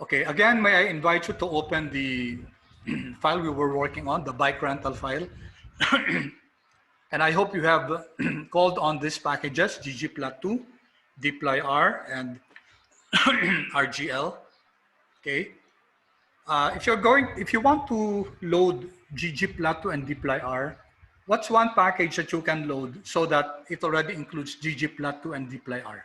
Okay, again, may I invite you to open the file we were working on, the bike rental file. And I hope you have called on these packages, ggplot2, dplyr, and RGL. Okay. If you want to load ggplot2 and dplyr, what's one package that you can load so that it already includes ggplot2 and dplyr?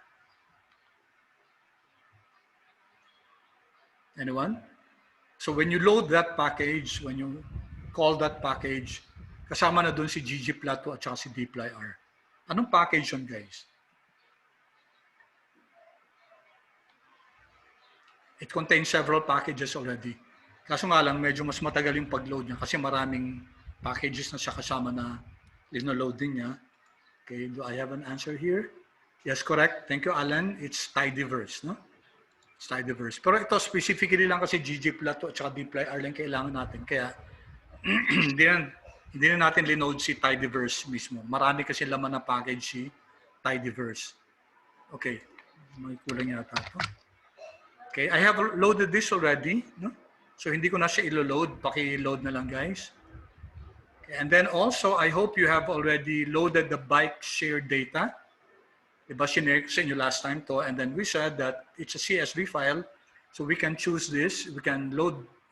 Anyone? So when you load that package, when you call that package, kasama na dun si ggplot2 at saka si dplyr. Anong package yun, guys? It contains several packages already. Kaso nga lang, medyo mas matagal yung pag-load niya kasi maraming packages na siya kasama na linaload din niya. Okay, do I have an answer here? Yes, correct. Thank you, Alan. It's tidyverse, no? It's tidyverse. Pero ito specifically lang kasi ggplot2 at saka dplyr lang kailangan natin. Kaya hindi na natin linode si tidyverse mismo. Marami kasi laman na package si tidyverse. Okay, may kulang yata ito. Okay, I have loaded this already. No? So hindi ko na siya ilo-load. Paki-load na lang, guys. Okay, and then also, I hope you have already loaded the bike share data. Diba, sinare ko sa inyo last time to. And then we said that it's a CSV file. So we can choose this. We can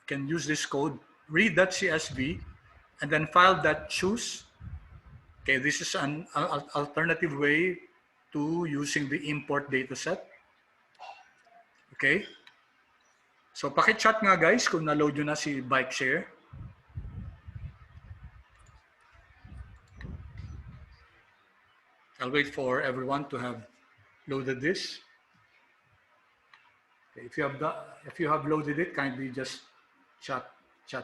use this code, read that CSV, and then file that choose. Okay, this is an alternative way to using the import dataset. Okay. So paki-chat nga, guys, kung na-load nyo na si bike share. I'll wait for everyone to have loaded this. Okay, if you have loaded it, kindly just chat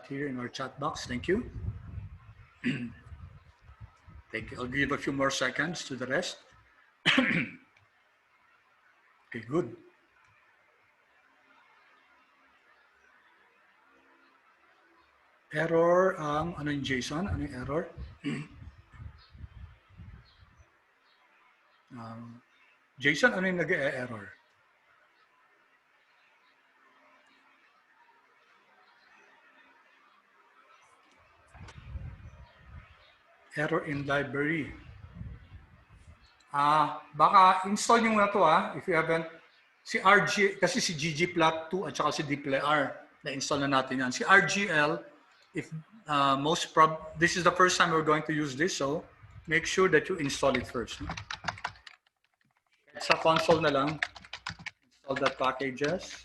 here in our chat box. Thank you. Thank you. I'll give a few more seconds to the rest. Okay, good. Error ano yung JSON? Ano yung error? JSON, ano yung nag-e-error? Error in library. Baka install nyo muna to if you haven't. Kasi si ggplot2 at saka si dplyr, na-install na natin yan. Si RGL, if this is the first time we're going to use this, so make sure that you install it first. No? Sa console na lang, install that packages,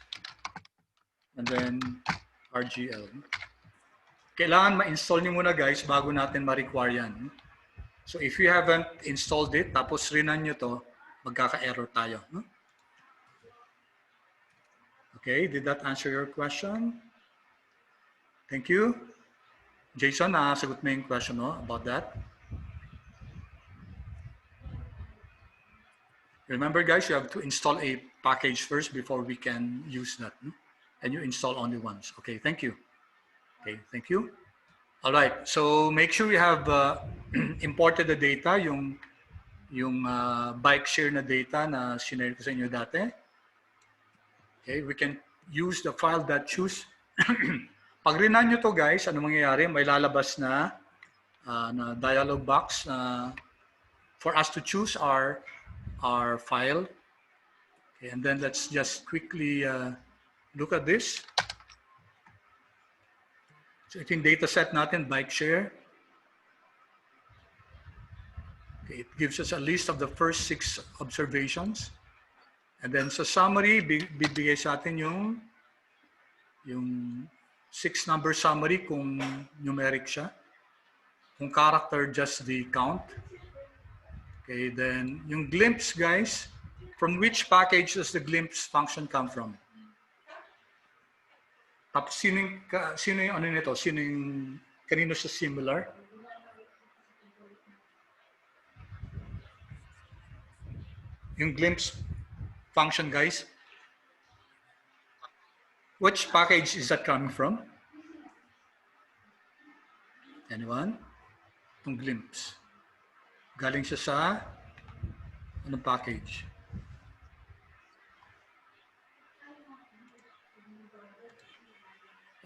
and then RGL. Kailangan ma-install nyo muna, guys, bago natin ma-require yan. So if you haven't installed it, tapos rinan nyo to, magkaka-error tayo. No? Okay, did that answer your question? Thank you. Jason, sagot mo yung question about that. Remember, guys, you have to install a package first before we can use that. No? And you install only once. Okay, thank you. Okay, thank you. All right, so make sure you have imported the data, yung bike share na data na sinare ko sa inyo dati. Okay, we can use the file that choose. Pag rinan nyo to, guys, ano mangyayari? May lalabas na dialog box for us to choose our file. Okay, and then let's just quickly look at this. So ito yung dataset natin, bike share. Okay, it gives us a list of the first 6 observations. And then sa summary, bibigay sa atin yung 6-number summary kung numeric siya. Kung character, just the count. Okay, then yung glimpse, guys, from which package does the glimpse function come from? Tapos sino yung ano nito? Kanino siya similar? Yung glimpse function, guys. Which package is that coming from? Anyone? Itong glimpse. Galing siya sa anong package?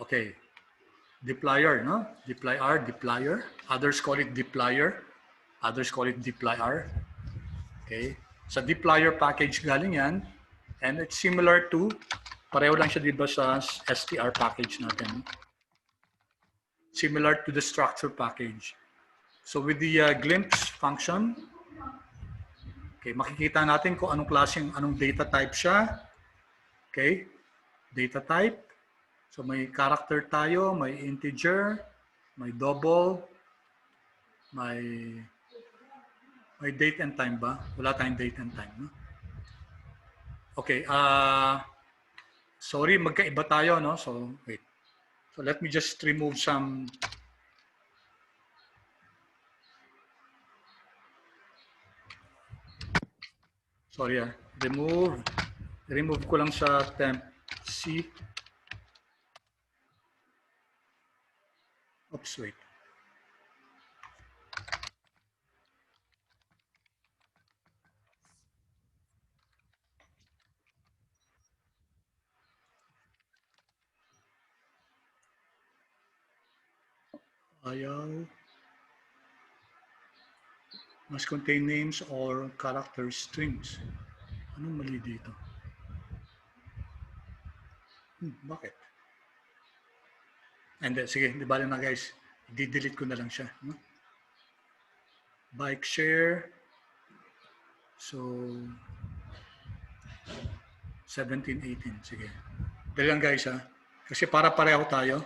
Okay. Dplyr, no? Dplyr. Others call it dplyr. Others call it dplyr. Okay. Sa dplyr package galing yan. And it's similar to, pareho lang siya diba sa str package natin. Similar to the structure package. So with the glimpse function, okay, makikita natin kung anong klaseng, anong data type siya. Okay. Data type. So may character tayo, may integer, may double, may date and time ba? Wala tayong date and time, no? Okay, sorry, magkaiba tayo, no? So, wait. So, let me just remove some. Sorry, remove ko lang sa temp C. Oops, wait. Ayaw. Must contain names or character strings. Anong mali dito? Bakit? And then, sige, di bali na guys. I-delete ko na lang siya. No? Bike share. So, 17, 18. Sige. Dali lang guys ha. Kasi para pareho tayo.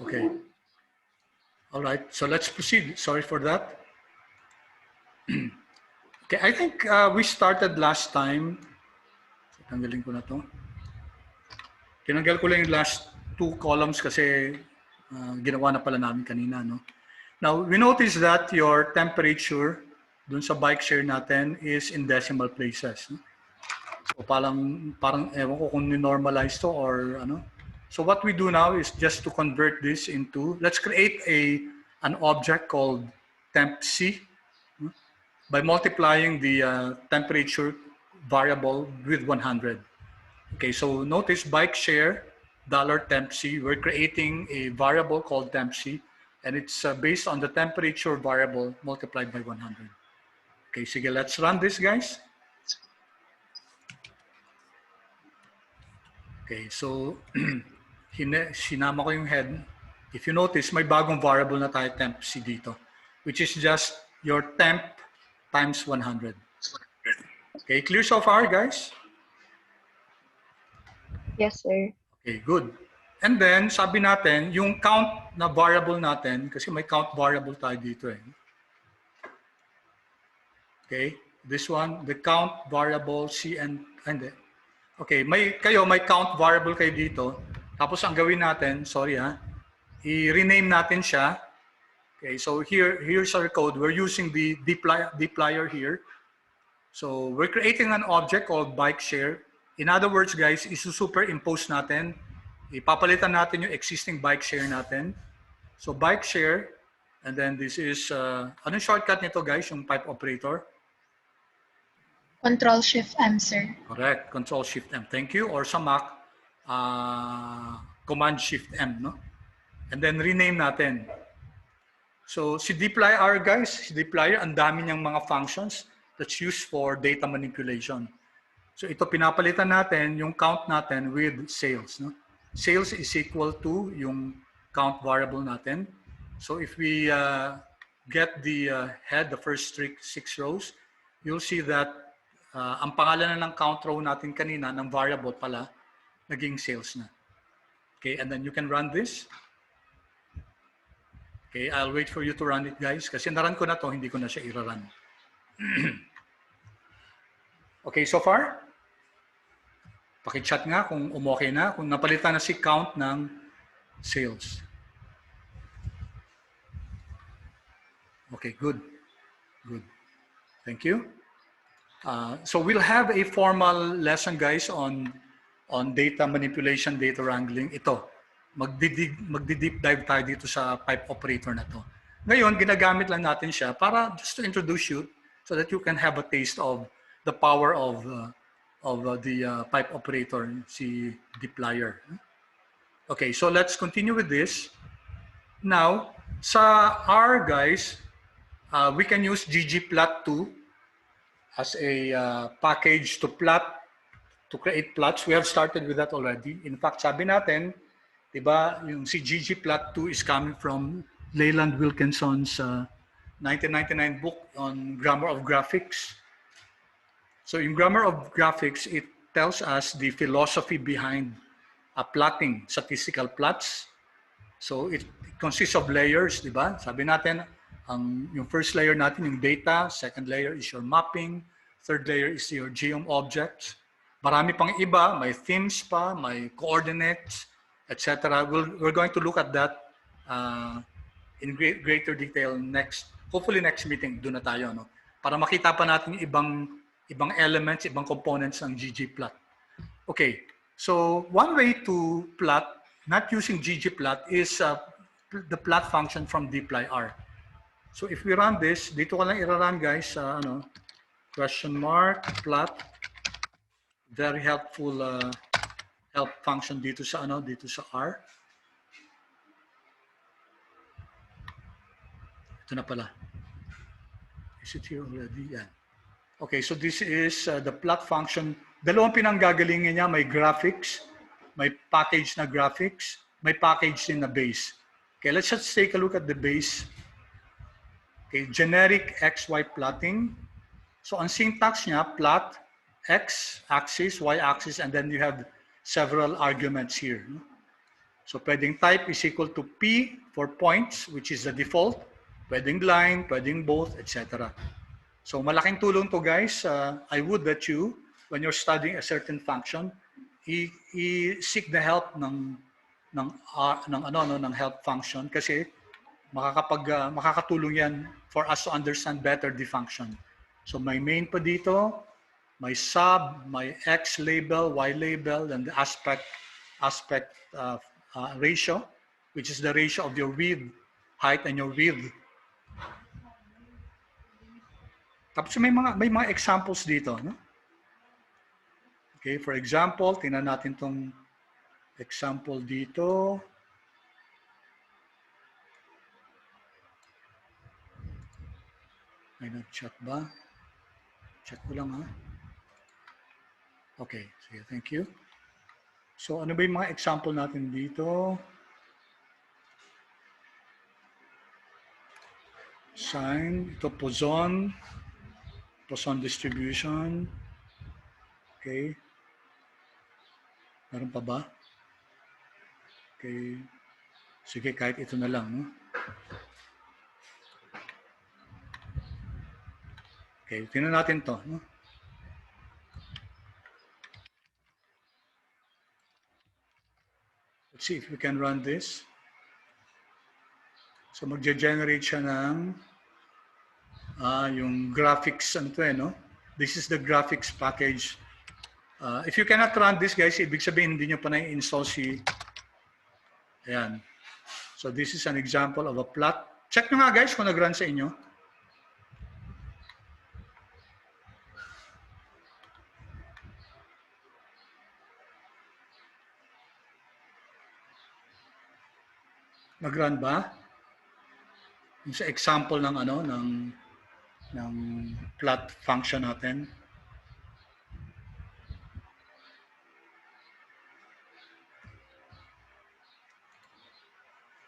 Okay. All right. So let's proceed. Sorry for that. Okay. I think we started last time. Tanggalin ko na to. Tinanggal ko lang yung last two columns kasi ginawa na pala namin kanina, no? Now, we notice that your temperature dun sa bike share natin is in decimal places. No? So parang ewan ko kung ni-normalize to or ano. So what we do now is just to convert this into, let's create an object called temp C by multiplying the temperature variable with 100. Okay, so notice bike share $temp C. We're creating a variable called temp C, and it's based on the temperature variable multiplied by 100. Okay, sige, let's run this, guys. Okay, so sinama ko yung head. If you notice, may bagong variable na tayo temp C dito, which is just your temp times 100. Okay, clear so far, guys? Yes, sir. Okay, good. And then, sabi natin, yung count na variable natin, kasi may count variable tayo dito eh. Okay, this one, the count variable C and okay, may count variable kayo dito. Tapos ang gawin natin, sorry ha, i-rename natin siya. Okay, so here's our code. We're using the dplyr here. So we're creating an object called bike share. In other words, guys, isusuperimpose natin. Ipapalitan natin yung existing bike share natin. So bike share, and then this is, anong shortcut nito, guys, yung pipe operator? Control-Shift-M, sir. Correct, Control-Shift-M. Thank you. Or sa Mac, Command-Shift-M, no? And then rename natin. So si dplyr, guys, si dplyr, ang dami niyang mga functions that's used for data manipulation. So ito pinapalitan natin yung count natin with sales, no? Sales is equal to yung count variable natin. So if we get the head, the first 6 rows, you'll see that ang pangalan na ng count row natin kanina ng variable pala naging sales na. Okay, and then you can run this. Okay, I'll wait for you to run it, guys, kasi naran ko na to, hindi ko na siya i-run. Okay, so far? Paki-chat nga kung umokay na, kung napalitan na si count ng sales. Okay, good. Good. Thank you. So we'll have a formal lesson, guys, on data manipulation, data wrangling. Ito, magdi-deep dive tayo dito sa pipe operator na to. Ngayon, ginagamit lang natin siya para just to introduce you so that you can have a taste of the power of the pipe operator, si deployer. Okay, so let's continue with this. Now, sa R, guys, we can use ggplot 2 as a package to plot, to create plots. We have started with that already. In fact, sabi natin, diba, yung si ggplot 2 is coming from Leyland Wilkinson's 1999 book on grammar of graphics. So in grammar of graphics, it tells us the philosophy behind plotting statistical plots. So it consists of layers, di ba? Sabi natin, yung first layer natin, yung data. Second layer is your mapping. Third layer is your geom objects. Marami pang iba, may themes pa, may coordinates, etc. We're going to look at that in greater detail hopefully next meeting, doon na tayo. No? Para makita pa natin yung ibang elements, ibang components ng ggplot. Okay, so one way to plot not using ggplot is the plot function from dplyr. So if we run this, dito ko lang i-run, guys, question mark plot. Very helpful help function dito sa dito sa R. Ito na pala. Is it here already? Yeah. Okay, so this is the plot function. Dalawang pinanggagalingan niya, may graphics, may package na graphics, may package din na base. Okay, let's just take a look at the base. Okay, generic XY plotting. So ang syntax niya, plot, x-axis, y-axis, and then you have several arguments here. So pwedeng type is equal to P for points, which is the default. Pwedeng line, pwedeng both, etc. So malaking tulong to, guys. I would that you, when you're studying a certain function, seek the help ng help function kasi makakatulong yan for us to understand better the function. So my main pa dito, my sub, my x label, y label, and the aspect ratio, which is the ratio of your width, height, and your width. Tapos may mga examples dito, no? Okay, for example, tingnan natin tong example dito. May nag-chat ba? Check ko lang, ha? Okay, sige, thank you. So ano ba yung mga example natin dito? Sign, ito Poisson distribution. Okay. Meron pa ba? Okay. Sige, kahit ito na lang. No? Okay, tingnan natin to. No? Let's see if we can run this. So magge-generate siya ng yung graphics no? This is the graphics package. If you cannot run this, guys, ibig sabihin hindi nyo pa na-install ayan. So this is an example of a plot. Check nyo nga, guys, kung nag-run sa inyo. Nag-run ba? Yung sa example ng ng plot function natin.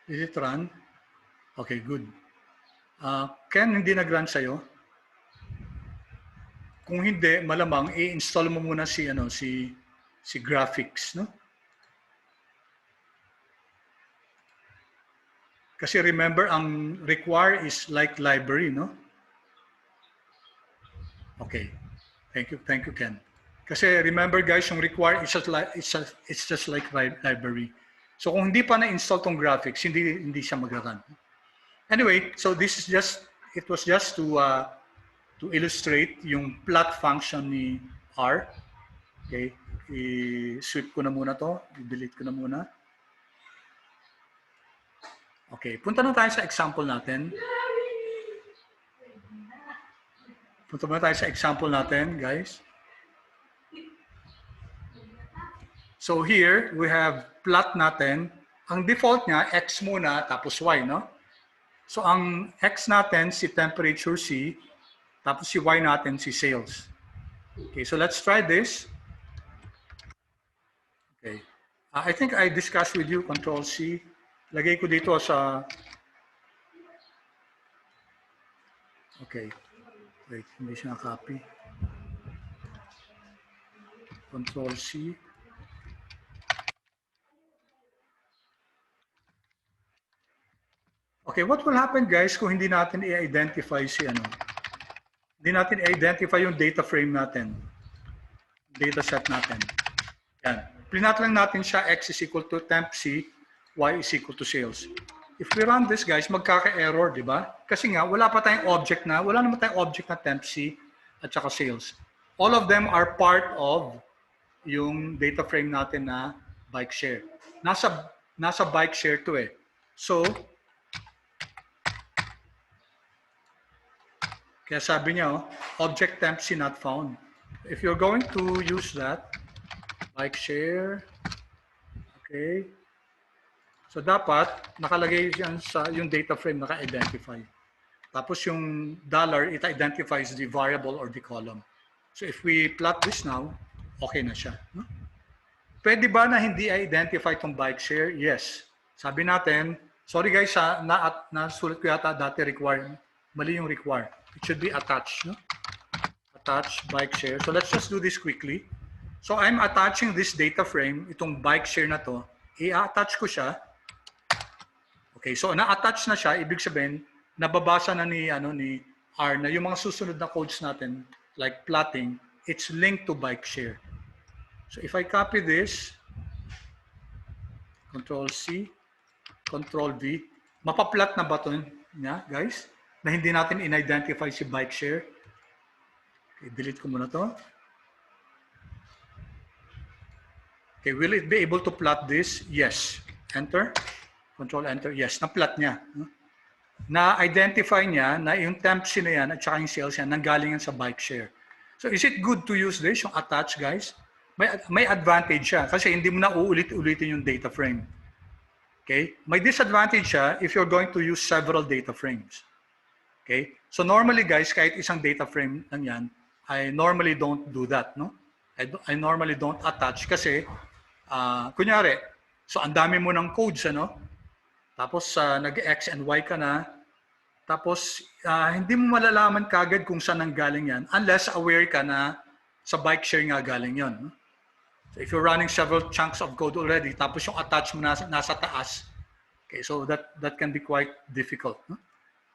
Is it run? Okay, good. Ken, hindi nag-run sa'yo? Kung hindi, malamang i-install mo muna si graphics, no? Kasi remember, ang require is like library, no? Okay. Thank you, Ken. Kasi remember, guys, yung require is just like library. So kung hindi pa na-install tong graphics, hindi siya mag-run. Anyway, so this is just, it was just to illustrate yung plot function ni R. Okay, i-sweep ko na muna to, i-delete ko na muna. Okay, punta na tayo sa example natin. Punta na tayo sa example natin, guys. So here, we have plot natin. Ang default niya, X muna, tapos Y, no? So ang X natin, si temperature C, tapos si Y natin, si sales. Okay, so let's try this. Okay. I think I discussed with you, Control C. Lagay ko dito sa... Okay. Wait, hindi siya na-copy. Control C. Okay, what will happen guys kung hindi natin i-identify si ano? Hindi natin i-identify yung data frame natin. Data set natin. Yan. Plinat lang natin siya, X is equal to temp C, Y is equal to sales. If we run this guys, magkaka-error, di ba? Kasi nga, wala pa tayong object na, wala naman tayong object na temp C at saka sales. All of them are part of yung data frame natin na bike share. Nasa bike share to eh. So, kaya sabi niya, object temp C not found. If you're going to use that, bike share, okay. So dapat nakalagay yan sa yung data frame naka-identify. Tapos yung dollar, it identifies the variable or the column. So if we plot this now, okay na siya. No? Pwede ba na hindi identify itong bike share? Yes. Sabi natin, sorry guys, nasulat ko yata dati require. Mali yung require. It should be attached. No? Attach bike share. So let's just do this quickly. So I'm attaching this data frame, itong bike share na to. I-attach ko siya. Okay, so na-attach na siya, ibig sabihin, nababasa na ni R na yung mga susunod na codes natin, like plotting, it's linked to bike share. So if I copy this, Control C, Control V, mapaplot na ba ito niya, guys? Na hindi natin in-identify si bike share. Okay, delete ko muna to. Okay, will it be able to plot this? Yes. Enter. Control Enter. Yes, na-plot niya. Na-identify niya na yung temp C na yan at saka yung sales yan nanggaling yan sa bike share. So is it good to use this, yung attach, guys? May advantage siya kasi hindi mo na uulit-ulitin yung data frame. Okay? May disadvantage siya if you're going to use several data frames. Okay? So normally, guys, kahit isang data frame lang yan, I normally don't do that, no? I normally don't attach kasi, kunyari, so ang dami mo ng codes, ano? Tapos nag-X and Y ka na, tapos hindi mo malalaman kagad kung saan ang galing yan unless aware ka na sa bike share nga galing yon. No? So if you're running several chunks of code already, tapos yung attach mo nasa taas, okay, so that can be quite difficult. No?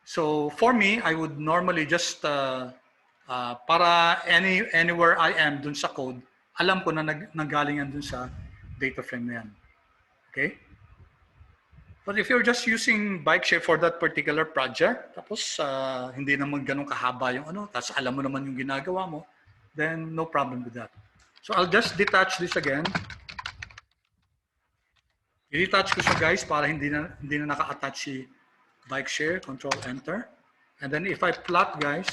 So for me, I would normally just para anywhere I am dun sa code, alam ko na nanggaling yan dun sa data frame na yan. Okay? But if you're just using bike share for that particular project, tapos hindi naman ganun kahaba yung tapos alam mo naman yung ginagawa mo, then no problem with that. So I'll just detach this again. I-detach ko siya guys para hindi na naka-attach si bike share. Control Enter. And then if I plot guys,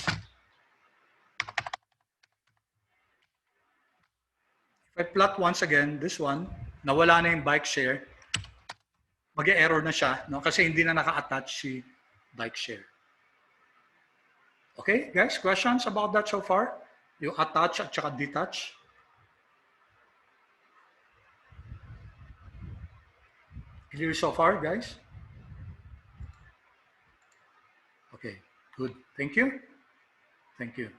if I plot once again, this one, nawala na yung bike share, mag-error na siya, no? Kasi hindi na naka-attach si bike share. Okay, guys, questions about that so far? Yung attach at saka detach? Clear so far, guys? Okay, good. Thank you. Thank you.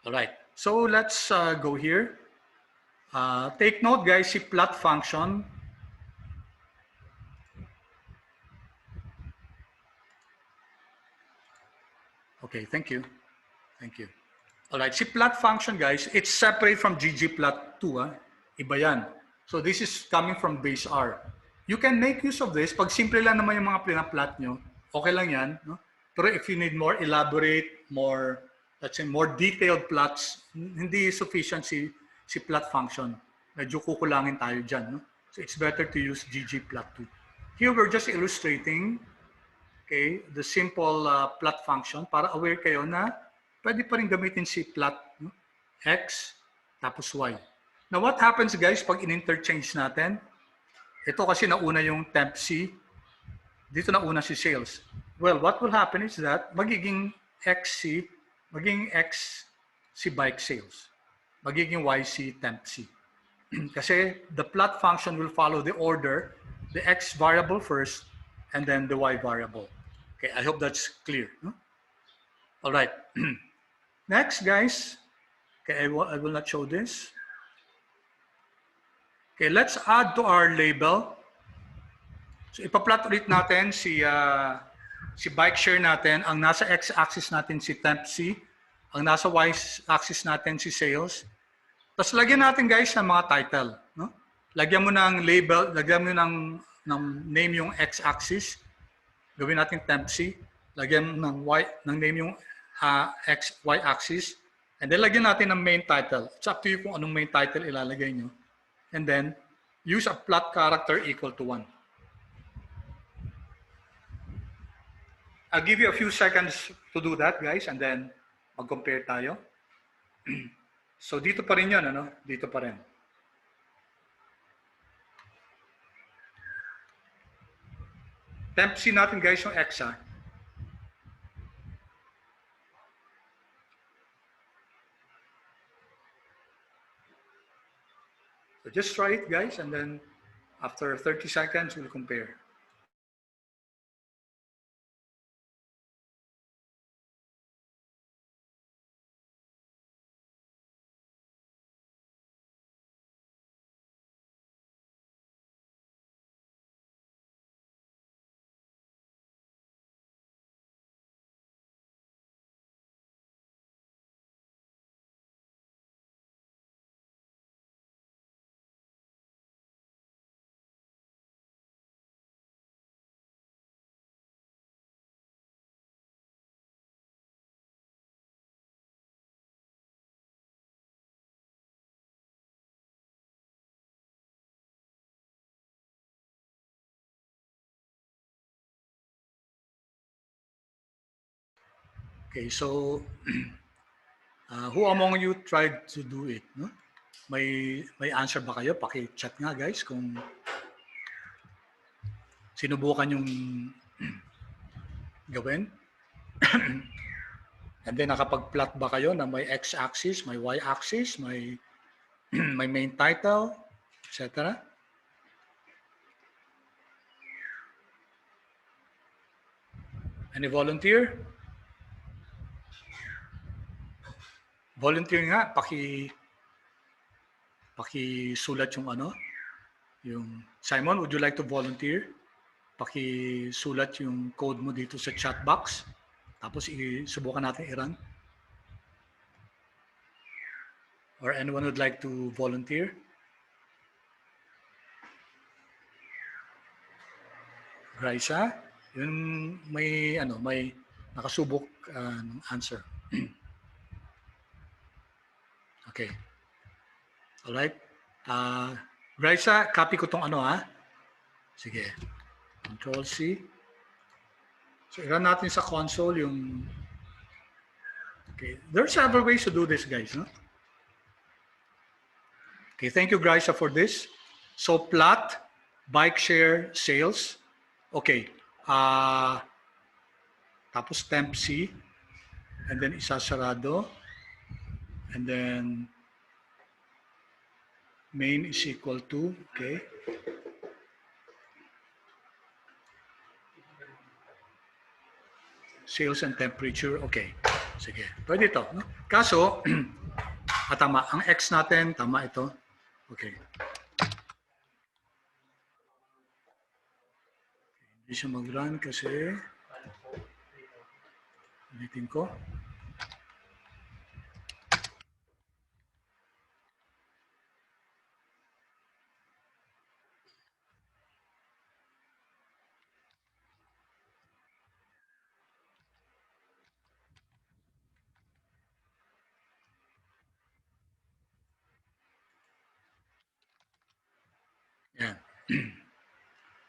All right, so let's go here. Take note, guys, si plot function, okay, thank you. Thank you. All right, si plot function, guys, it's separate from ggplot 2. Iba yan. So this is coming from base R. you can make use of this. Pag simple lang naman yung mga pinaplot nyo, okay lang yan. No? Pero if you need more elaborate, more, let's say, more detailed plots, hindi sufficient si plot function. Medyo kukulangin tayo dyan. No? So it's better to use ggplot too. Here we're just illustrating, okay, the simple plot function para aware kayo na pwede pa rin gamitin si plot, no? X tapos Y. Now what happens guys pag in-interchange natin? Ito kasi nauna yung temp C, dito nauna si sales. Well, what will happen is that magiging XC, magiging X si bike sales. Magiging YC temp C. Kasi the plot function will follow the order, the X variable first, and then the Y variable. Okay, I hope that's clear. No? All right. Next, guys. Okay, I will not show this. Okay, let's add to our label. So ipa-plot ulit natin si bike share natin. Ang nasa x-axis natin si temp C. Ang nasa y-axis natin si sales. Tapos lagyan natin guys ng mga title. No? Lagyan mo ng label, lagyan mo ng name yung x-axis. Gawin natin temp C. Lagyan ng name yung y-axis. And then lagyan natin ng main title. It's up to you kung anong main title ilalagay nyo. And then, use a plot character equal to 1. I'll give you a few seconds to do that, guys, and then mag-compare tayo. So, dito pa rin yun, ano? Dito pa rin. Temp C natin, guys, yung X, ha? So just try it, guys, and then after 30 seconds, we'll compare. Okay, so who among you tried to do it? No? May answer ba kayo? Paki-chat nga guys kung sinubukan yung gawin. And then nakapag-plot ba kayo na may x-axis, may y-axis, may may main title, etc. Any volunteer? Volunteer nga, paki-sulat yung ano, yung Simon, would you like to volunteer? Paki-sulat yung code mo dito sa chat box. Tapos subukan natin i-run. Or anyone would like to volunteer? Raisa, yun may nakasubok ng answer. Okay. All right. Raisa, copy ko tong Sige. Control C. So, i-run natin sa console yung... Okay. There are several ways to do this, guys. No? Okay, thank you, Graisa, for this. So, plot, bike share, sales. Okay. Tapos temp C. And then isasarado. And then main is equal to, okay. Sales and temperature, okay. Sige, pwede ito. No? Kaso, tama, ang X natin, tama ito. Okay. Hindi siya mag-run kasi, ulitin ko.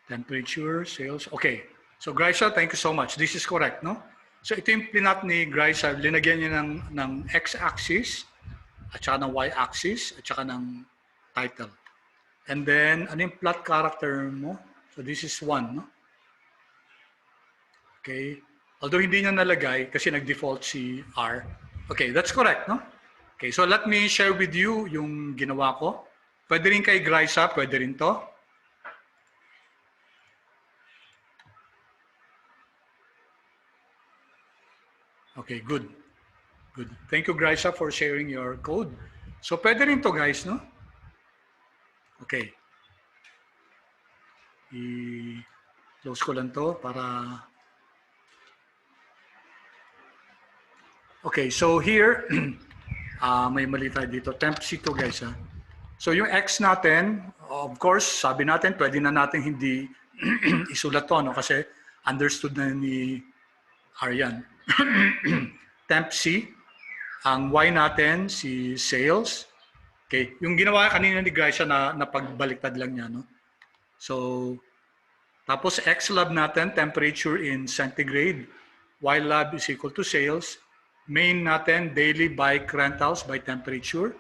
Temperature, sales. Okay. So Grisha, thank you so much. This is correct, no? So ito yung plinat ni Grisha. Linagyan niya ng x-axis, at saka ng y-axis, at saka ng title. And then, ano yung plot character mo? So this is 1, no? Okay. Although hindi niya nalagay kasi nag-default si R. Okay, that's correct, no? Okay, so let me share with you yung ginawa ko. Pwede rin kay Grisha, pwede rin to. Okay, good. Good. Thank you, Grisha, for sharing your code. So, pwede rin to, guys, no? Okay. I-close ko lang to para... Okay, so here, may mali tayo dito. Temp C2, guys, ha? So, yung X natin, of course, sabi natin, pwede na natin hindi isulat to, no? Kasi understood na ni Aryan. Temp C. Ang Y natin, si sales. Okay, yung ginawa kanina ni Grisha na pagbaliktad lang niya, no? So, tapos X lab natin, temperature in centigrade. Y lab is equal to sales. Main natin, daily bike rentals by temperature.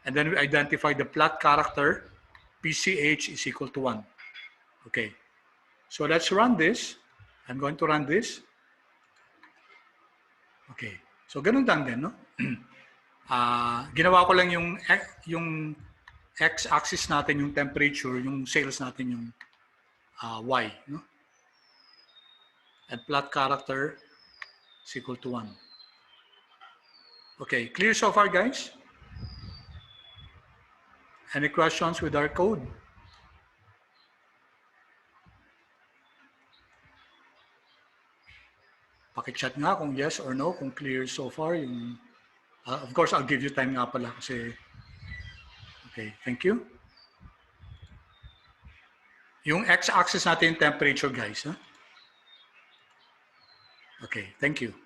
And then we identify the plot character, PCH is equal to 1. Okay, so let's run this. I'm going to run this. Okay, so ganun lang din, no? Ginawa ko lang yung x-axis natin, yung temperature, yung sales natin, yung y, no? And plot character is equal to 1. Okay, clear so far, guys? Any questions with our code? Paki-chat nga kung yes or no, kung clear so far. Yung, of course, I'll give you time nga pala kasi... Okay, thank you. Yung x-axis natin yung temperature, guys. Huh? Okay, thank you.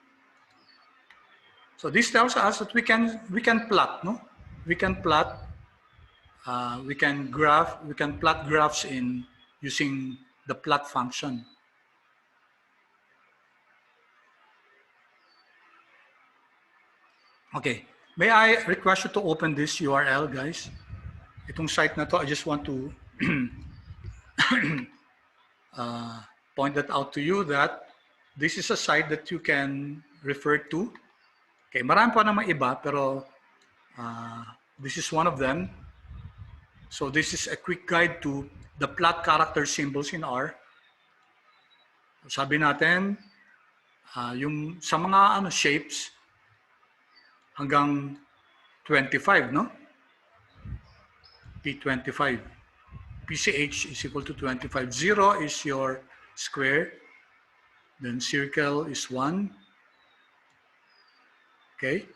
So this tells us that we can plot, no? We can plot, we can plot graphs in using the plot function. Okay, may I request you to open this URL, guys? Itong site na to, I just want to point that out to you that this is a site that you can refer to. Okay, marami pa naman iba, pero this is one of them. So this is a quick guide to the plot character symbols in R. Sabi natin, yung sa mga shapes, hanggang 25, no? P25. PCH is equal to 25. 0 is your square. Then circle is 1. Okay?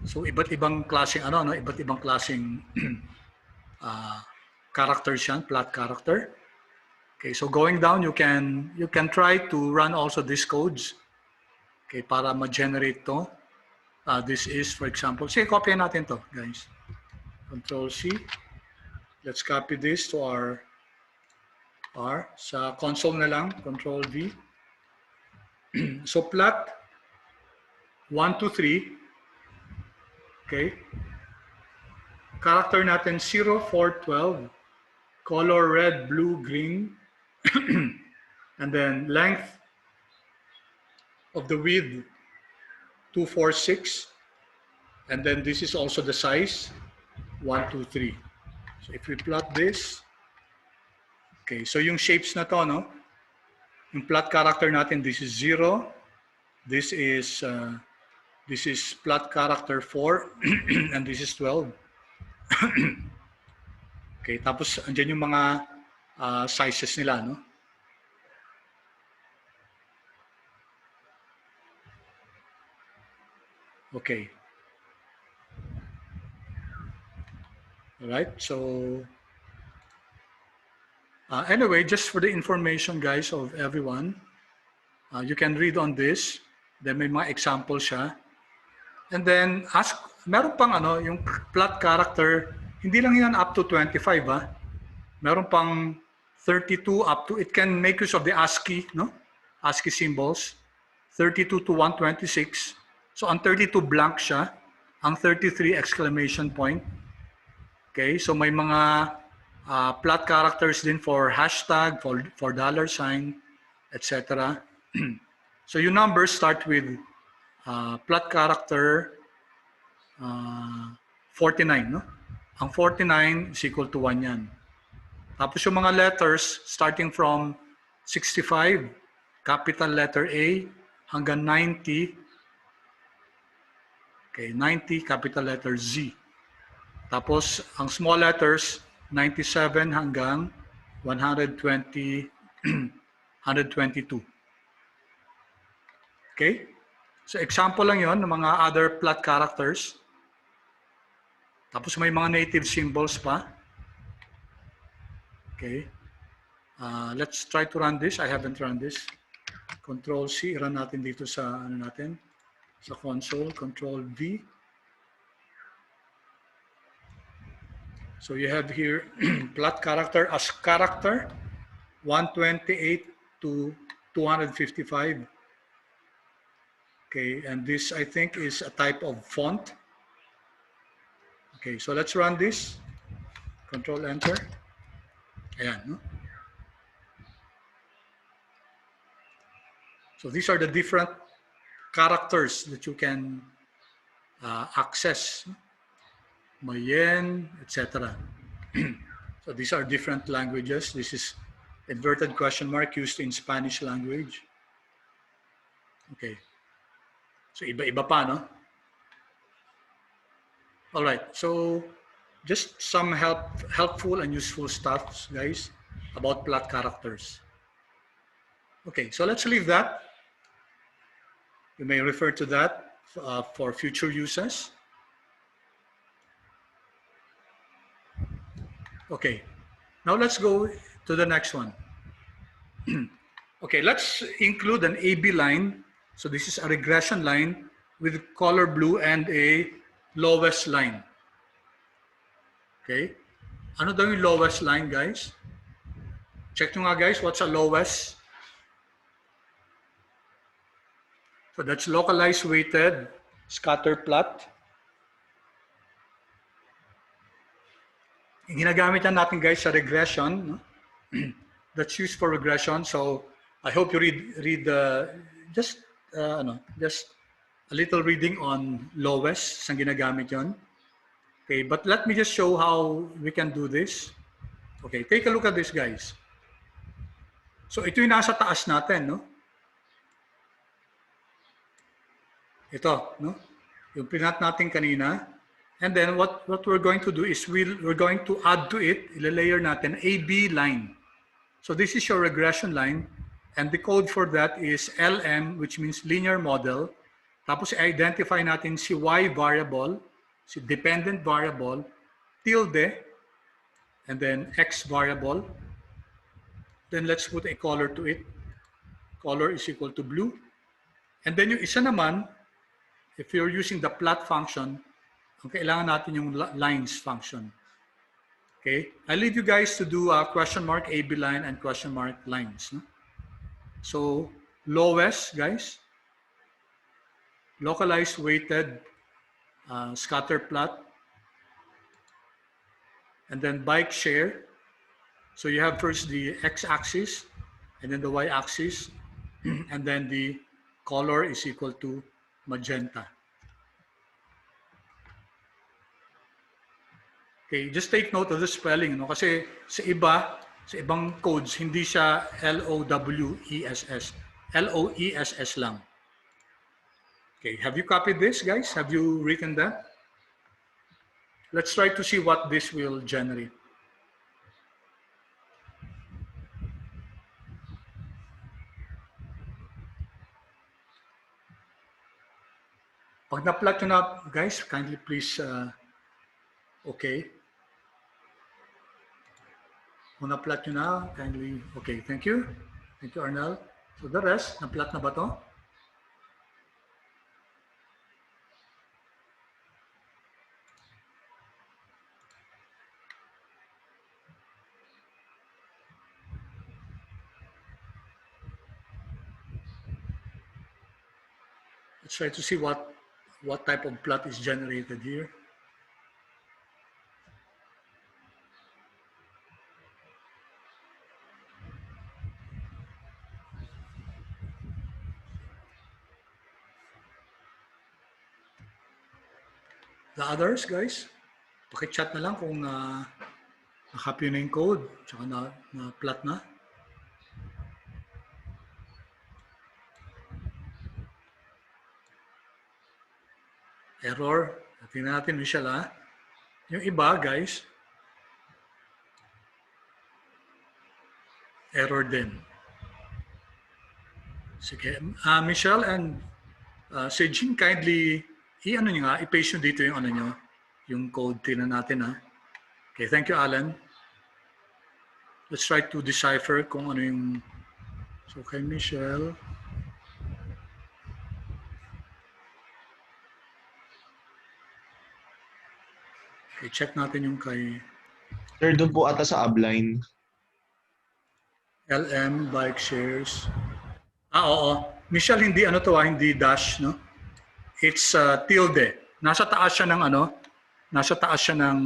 So iba't ibang klaseng iba't ibang klaseng characters yan, plot character. Okay, so going down, you can try to run also these codes. Okay, para ma-generate to. This is, for example, sige, copy natin to, guys. Control C. Let's copy this to our R. Sa console na lang, Control V. So plot 1, 2, 3. Okay. Character natin 0, 4, 12. Color red, blue, green. And then length of the width 2, 4, 6. And then this is also the size 1, 2, 3. So if we plot this, okay, so yung shapes na to, no? Yung plot character natin, this is 0. This is plot character 4 and this is 12. Okay, tapos andyan yung mga sizes nila, no? Okay. All right, so anyway, just for the information, guys, of everyone, you can read on this. Then may mga example siya. And then meron pang ano, yung plot character, hindi lang yan up to 25, ha? Meron pang 32 up to, it can make use of the ASCII, no? ASCII symbols, 32 to 126. So, ang 32 blank siya, ang 33 exclamation point. Okay, so may mga plot characters din for hashtag, for dollar sign, etc. So, yung numbers start with plot character 49, no? Ang 49 is equal to 1 yan. Tapos yung mga letters, starting from 65, capital letter A, hanggang 90, okay, 90, capital letter Z. Tapos, ang small letters, 97 hanggang 120, 122. Okay? So, example lang yon ng mga other plot characters. Tapos, may mga native symbols pa. Okay. Let's try to run this. I haven't run this. Control C, run natin dito sa ano natin, sa console. Control V. So you have here plot character as character 128 to 255. Okay, and this I think is a type of font. Okay, so let's run this. Control Enter. Ayan, no? So these are the different characters that you can access. Mayen, etc. So these are different languages. This is inverted question mark used in Spanish language. Okay. So iba-iba pa, no? All right. So just some helpful and useful stuff, guys, about plot characters. Okay, so let's leave that. You may refer to that for future uses. Okay, now let's go to the next one. Okay, let's include an AB line. So this is a regression line with color blue and a lowest line. Okay, ano daw yung lowest line, guys? Check nyo nga, guys, what's a lowest? So that's localized weighted scatter plot. Ginagamit yan natin, guys, sa regression. No? That's used for regression. So I hope you read just a little reading on lowest. Saan ginagamit yon? Okay, but let me just show how we can do this. Okay, take a look at this, guys. So ito yung nasa taas natin, no? Ito, no? Yung pinat natin kanina. And then what we're going to do is we're going to add to it, ilalayer natin, AB line. So this is your regression line. And the code for that is LM, which means linear model. Tapos i-identify natin si Y variable, si dependent variable, tilde, and then X variable. Then let's put a color to it. Color is equal to blue. And then yung isa naman, if you're using the plot function, ang kailangan natin yung lines function. Okay? I leave you guys to do question mark AB line and question mark lines. No? So, lowest, guys, localized weighted scatter plot, and then bike share. So you have first the x-axis, and then the y-axis, and then the color is equal to magenta. Okay, just take note of the spelling, no? Kasi sa ibang codes, hindi siya L-O-W-E-S-S. L-O-E-S-S lang. Okay, have you copied this, guys? Have you written that? Let's try to see what this will generate. Pag na-plot nyo na, guys, kindly please, okay. Kung na-plot nyo na, kindly, okay, thank you. Thank you, Arnel. So the rest, na-plot na ba to? Let's try to see what type of plot is generated here. The others, guys, paki-chat na lang kung na-copy na yung code, tsaka na-plot na. Error. Tingnan natin, Michelle, ha? Yung iba, guys, error din. Sige. Michelle and Sejin, kindly i-ano nyo nga, i-paste nyo dito yung ano nyo, yung code. Tingnan natin, ha? Okay, thank you, Alan. Let's try to decipher kung ano yung... So, kay Michelle... Okay, check natin yung kay... Sir, doon po ata sa upline. LM, bike shares. Oo. Michelle, hindi ano to, hindi dash, no? It's tilde. Nasa taas siya ng ano? Nasa taas siya ng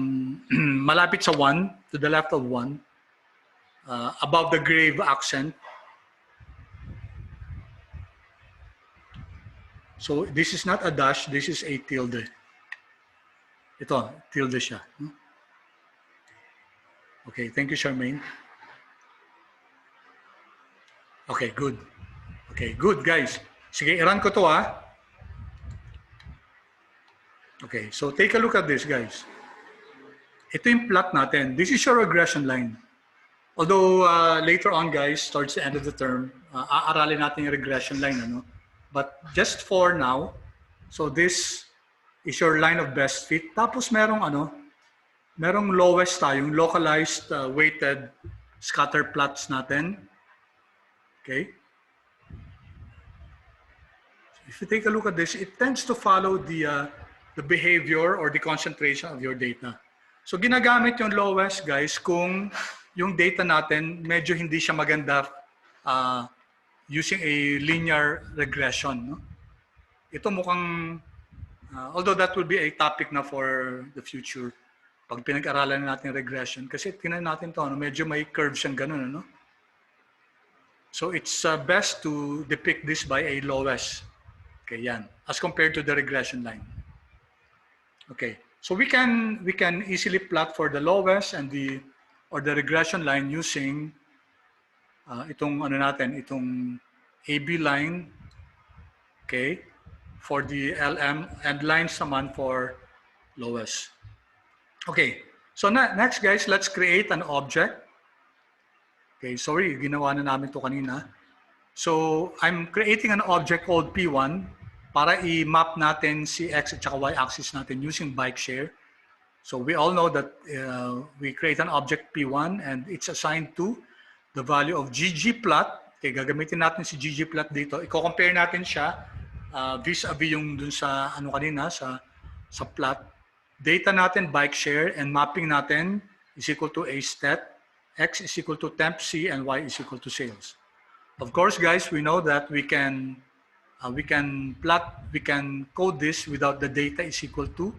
malapit sa 1, to the left of 1. Above the grave accent. So, this is not a dash, this is a tilde. Ito, tilde siya. Okay, thank you, Charmaine. Okay, good. Okay, good, guys. Sige, i-run ko to, ha. Okay, so take a look at this, guys. Ito yung plot natin. This is your regression line. Although later on, guys, towards the end of the term, aaralin natin yung regression line, ano? But just for now, so this is your line of best fit. Tapos merong ano, merong lowest tayong localized weighted scatter plots natin. Okay? If you take a look at this, it tends to follow the behavior or the concentration of your data. So ginagamit yung lowest, guys, kung yung data natin medyo hindi siya maganda using a linear regression. No? Ito mukhang, although that will be a topic na for the future, pag pinag-aralan natin regression, kasi tingnan natin to, ano, medyo may curve siyang ganun. Ano? So it's best to depict this by a lowest. Okay, yan. As compared to the regression line. Okay, so we can easily plot for the lowest and the regression line using itong ano natin, itong AB line. Okay, for the LM and lines naman for lowest. Okay, so next, guys, let's create an object. Okay, sorry, ginawa na namin to kanina. So, I'm creating an object called P1 para i-map natin si X at saka Y axis natin using bike share. So, we all know that we create an object P1 and it's assigned to the value of ggplot. Okay, gagamitin natin si ggplot dito. I-compare natin siya vis-a-vis yung dun sa ano kanina, sa plot. Data natin, bike share, and mapping natin is equal to a stat. X is equal to temp C and Y is equal to sales. Of course, guys, we know that we can code this without the data is equal to,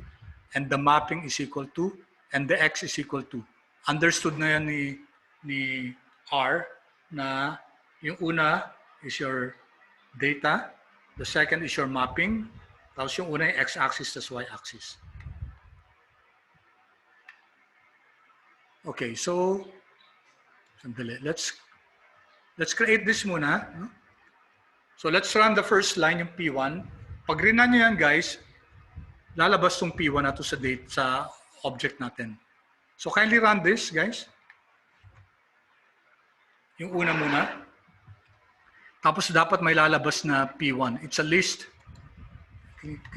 and the mapping is equal to, and the X is equal to. Understood na yan ni R na yung una is your data, the second is your mapping, tapos yung una yung X-axis tas Y-axis. Okay, so sandali, let's create this muna. No? So let's run the first line, yung P1. Pag rinan nyo yan, guys, lalabas tong P1 na to sa object natin. So kindly run this, guys. Yung una muna. Tapos dapat may lalabas na P1. It's a list.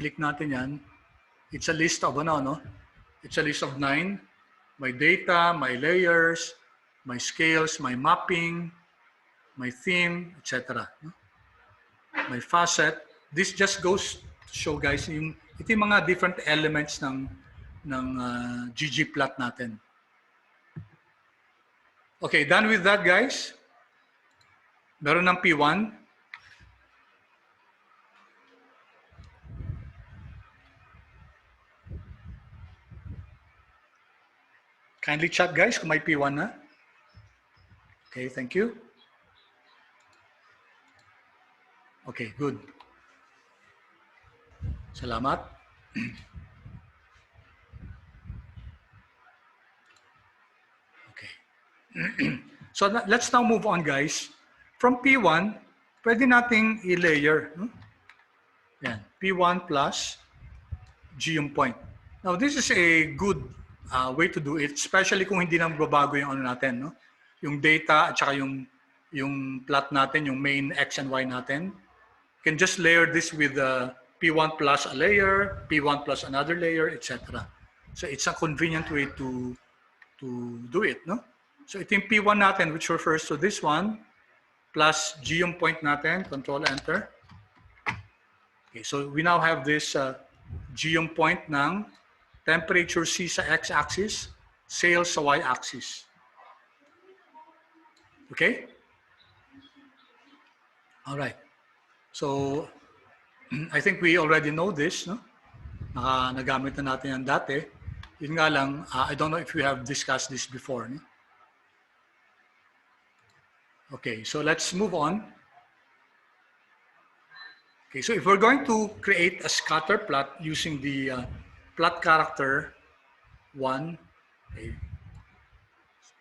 Click natin yan. It's a list of ano, no? It's a list of 9. My data, my layers, my scales, my mapping, my theme, etc. My facet. This just goes to show, guys, ito yung mga different elements ng ggplot natin. Okay, done with that, guys. Meron ng P1. Kindly chat guys kung may P1 na. Okay, thank you. Okay, good. Salamat. Okay. So let's now move on guys. From P1, pwede nating i-layer. Yan, P1 plus geom point. Now this is a good way to do it, especially kung hindi na magbabago yung ano natin, no? Yung data at saka yung plot natin, yung main X and Y natin. You can just layer this with P1 plus a layer, P1 plus another layer, etc. So it's a convenient way to do it, no? So ito yung P1 natin, which refers to this one, plus geom point natin, control enter. Okay, so we now have this geom point ng temperature C sa x-axis, sales sa y-axis. Okay? All right. So I think we already know this, no? Nagamit na natin yan dati. Yun nga lang, I don't know if we have discussed this before. No? Okay, so let's move on. Okay, so if we're going to create a scatter plot using the plot character 1, okay,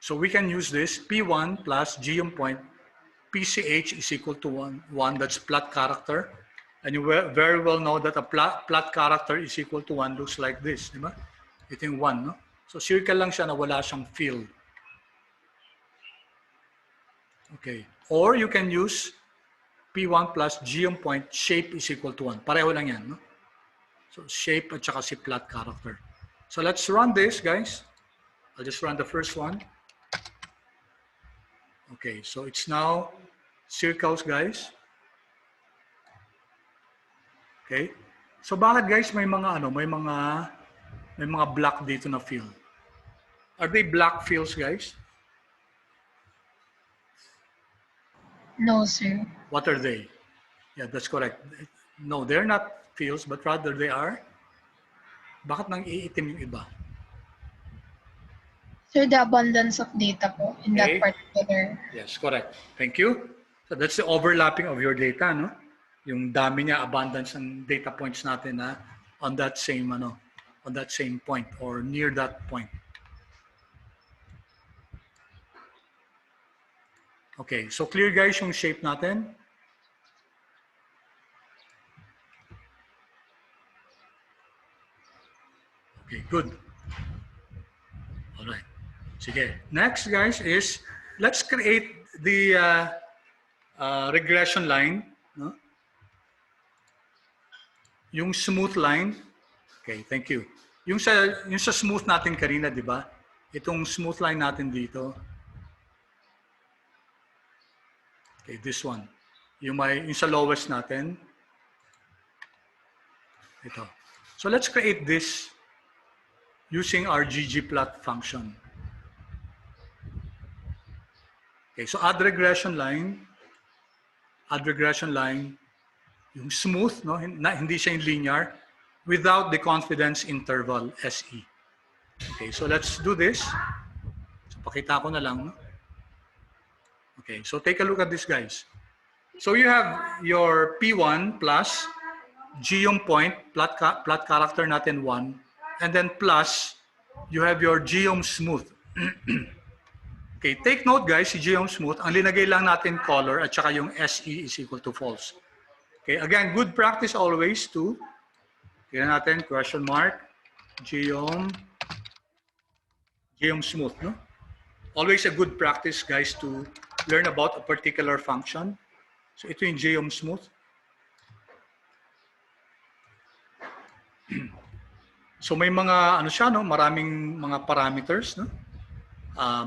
so we can use this P1 plus geom point PCH is equal to 1, that's plot character. And you very well know that a plot character is equal to 1 looks like this, di ba? Ito yung 1, no? So circle lang siya na wala siyang fill. Okay, or you can use P1 plus geom point shape is equal to 1. Pareho lang yan, no? So shape at saka si plot character. So let's run this, guys. I'll just run the first one. Okay, so it's now circles, guys. Okay? So bakit guys may mga may mga black dito na fill? Are they black fills, guys? No, sir. What are they? Yeah, that's correct. No, they're not fills, but rather they are. Bakit nang iitim yung iba? Sir, the abundance of data po in that Okay. particular. Yes, correct. Thank you. So that's the overlapping of your data, no? Yung dami niya, abundance ng data points natin na on that same point or near that point. Okay, so clear guys yung shape natin. Okay, good. All right. Sige. Next guys is let's create the regression line, no? Yung smooth line. Okay, thank you. Yung sa smooth natin kanina, di ba? Itong smooth line natin dito. Okay, this one. Yung sa lowest natin. Ito. So let's create this using our ggplot function. Okay, so add regression line, yung smooth, no? Hindi siya yung linear, without the confidence interval SE. Okay, so let's do this. So pakita ko na lang. No? Okay, so take a look at this, guys. So you have your P1 plus geom point, plot character natin 1, and then plus, you have your geom smooth. Okay, take note guys, si geom smooth, ang linagay lang natin color at saka yung SE is equal to false. Okay, again, good practice always to, tignan natin, question mark, geom smooth, no? Always a good practice guys to learn about a particular function. So ito yung geom smooth. So may mga, ano siya, no? Maraming mga parameters, no?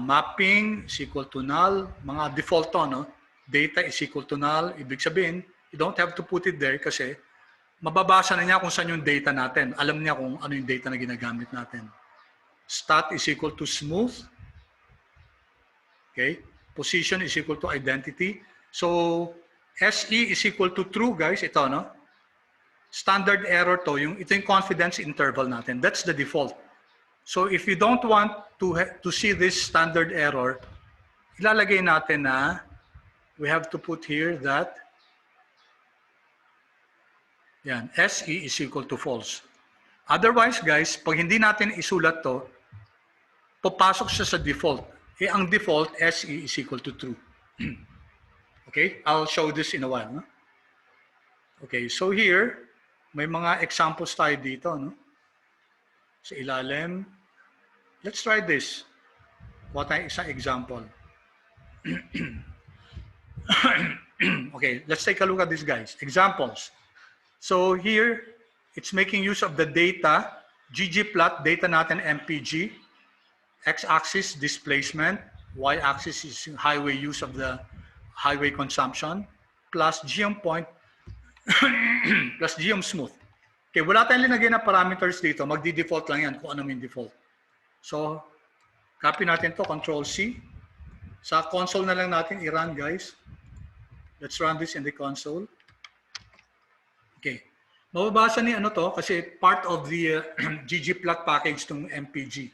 Mapping is equal to null, mga default to, no? Data is equal to null, ibig sabihin, you don't have to put it there kasi mababasa na niya kung saan yung data natin. Alam niya kung ano yung data na ginagamit natin. Stat is equal to smooth. Okay? Position is equal to identity. So, SE is equal to true, guys. Ito, no? Standard error to, ito yung confidence interval natin. That's the default. So if you don't want to see this standard error, ilalagay natin na we have to put here that yan, SE is equal to false. Otherwise, guys, pag hindi natin isulat to, papasok siya sa default. Eh, ang default, SE is equal to true. Okay? I'll show this in a while. No? Okay, so here, may mga examples tayo dito. No? Sa ilalim. Let's try this. What ay isang example. Okay, let's take a look at this, guys. Examples. So here, it's making use of the data, ggplot, data natin MPG, x-axis displacement, y-axis is highway use of the highway consumption, plus geom point, plus geom smooth. Okay, wala tayong linagay na parameters dito, magdi-default lang yan kung ano yung default. So, copy natin to, Control-C. Sa console na lang natin i-run, guys. Let's run this in the console. Okay. Mababasa ni ano to kasi part of the ggplot package tong MPG.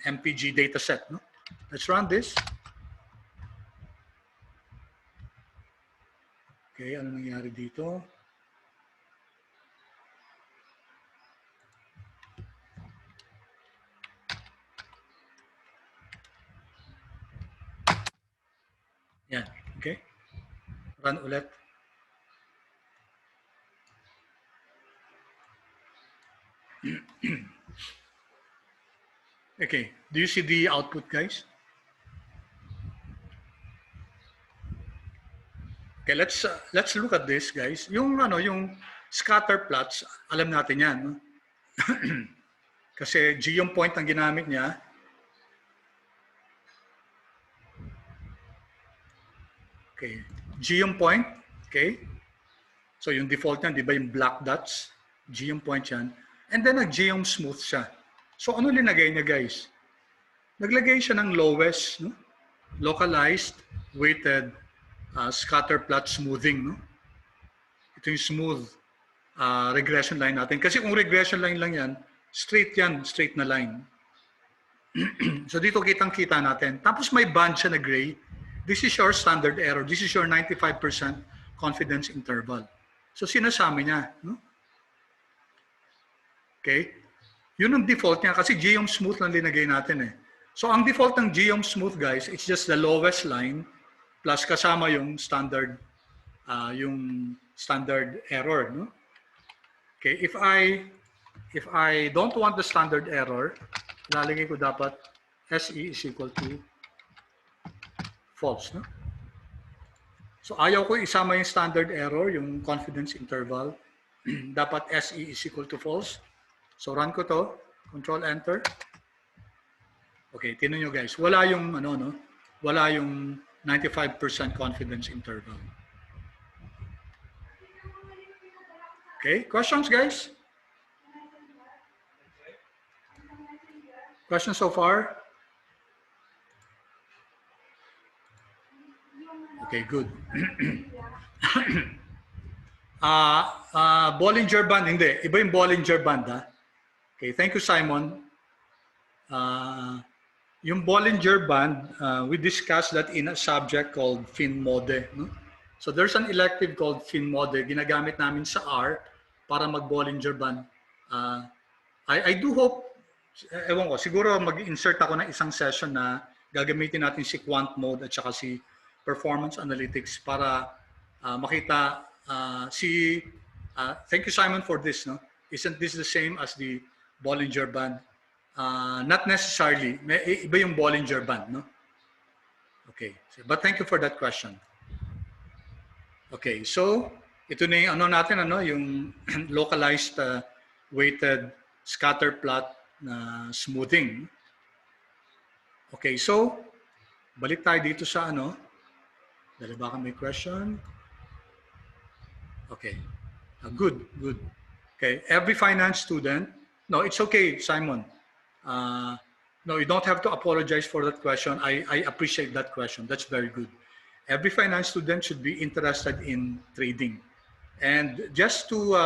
MPG dataset. No? Let's run this. Okay, ano nangyari dito? Yan. Okay. Run ulit. Okay, do you see the output, guys? Okay, let's look at this, guys. Yung scatter plots, alam natin 'yan, no? Kasi geom point ang ginamit niya. Okay, geom point, okay? So yung default niyan, 'di ba, yung black dots, geom point 'yan. And then nag-geom smooth siya. So ano linagay niya, guys? Naglagay siya ng lowest, no? Localized weighted scatter plot smoothing. No? Ito yung smooth regression line natin. Kasi kung regression line lang yan, straight na line. So dito kitang-kita natin. Tapos may band siya na gray. This is your standard error. This is your 95% confidence interval. So sinasama niya. No? Okay? Yun ang default niya kasi geom smooth lang linagay natin eh. So ang default ng geom smooth, guys, it's just the lowest line plus kasama yung standard error, no? Okay, if I don't want the standard error, lalagay ko dapat SE is equal to false, no? So ayaw ko isama yung standard error, yung confidence interval. Dapat SE is equal to false. So run ko to, Control Enter. Okay, tingnan nyo, guys. Wala yung wala yung 95% confidence interval. Okay, questions, guys? Questions so far? Okay, good. Bollinger Band, hindi. Iba yung Bollinger Band, ha? Okay, thank you, Simon. Yung Bollinger Band, we discussed that in a subject called FINMODE. No? So there's an elective called FINMODE. Ginagamit namin sa R para mag-Bollinger Band. I do hope, ewan ko, siguro mag-insert ako ng isang session na gagamitin natin si Quant Mode at saka si Performance Analytics para makita thank you, Simon, for this. No? Isn't this the same as the Bollinger Band? Not necessarily. May iba yung Bollinger Band, no? Okay. But thank you for that question. Okay. So, ito na yung yung localized weighted scatter plot na smoothing. Okay. So, balik tayo dito sa Dali baka may question? Okay. Good. Okay. Every finance student, no, it's okay, Simon. No, you don't have to apologize for that question. I appreciate that question. That's very good. Every finance student should be interested in trading. And just to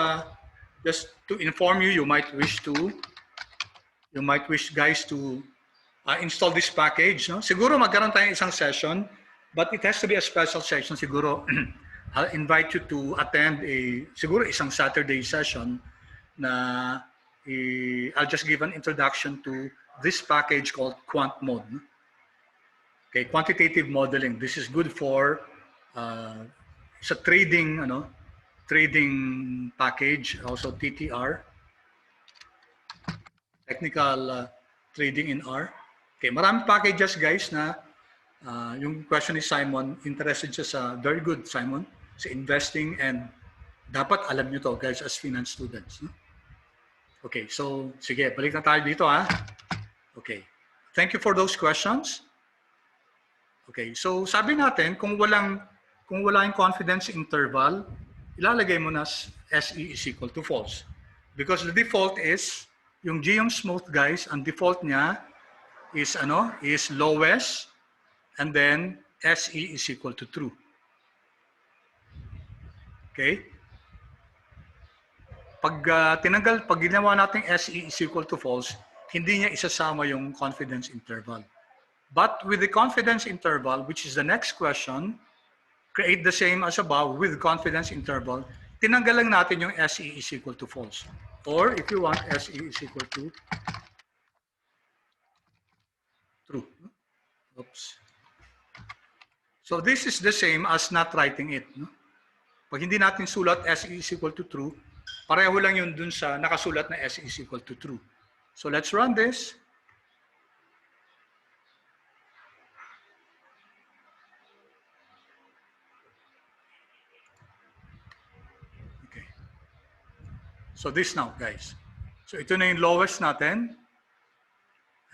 inform you, you might wish to you might wish guys to install this package. No? Siguro magkaroon tayong isang session, but it has to be a special session. Siguro I'll invite you to attend siguro isang Saturday session na I'll just give an introduction to this package called Quant Mode. No? Okay, quantitative modeling. This is good for sa trading, trading package, also TTR, technical trading in R. Okay, maraming packages guys na yung question ni Simon, interested siya sa, very good Simon, sa investing, and dapat alam nyo to guys as finance students. No? Okay, so sige, balik na tayo dito ha. Okay, thank you for those questions. Okay, so sabi natin, kung wala yung confidence interval, ilalagay mo na SE is equal to false. Because the default is, yung geom smooth guys, ang default niya is lowest, and then SE is equal to true. Okay? Pag ginawa natin SE is equal to false, hindi niya isasama yung confidence interval. But with the confidence interval, which is the next question, create the same as above with confidence interval, tinanggal lang natin yung SE is equal to false. Or if you want, SE is equal to true. Oops. So this is the same as not writing it. No? Pag hindi natin sulat SE is equal to true, pareho lang yun dun sa nakasulat na SE is equal to true. So let's run this. Okay. So this now, guys. So ito na yung lowest natin.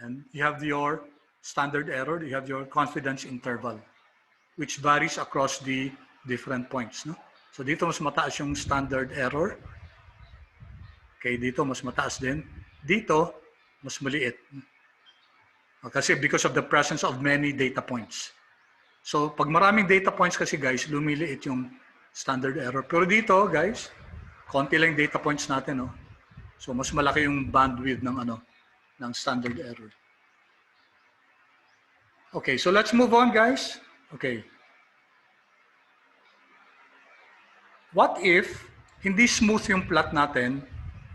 And you have your standard error, you have your confidence interval, which varies across the different points. No? So dito mas mataas yung standard error. Okay, dito mas mataas din. Dito, mas maliit. Kasi because of the presence of many data points. So pag maraming data points kasi guys, lumiliit yung standard error. Pero dito guys, konti lang data points natin. No? So mas malaki yung bandwidth ng ng standard error. Okay, so let's move on guys. Okay. What if hindi smooth yung plot natin?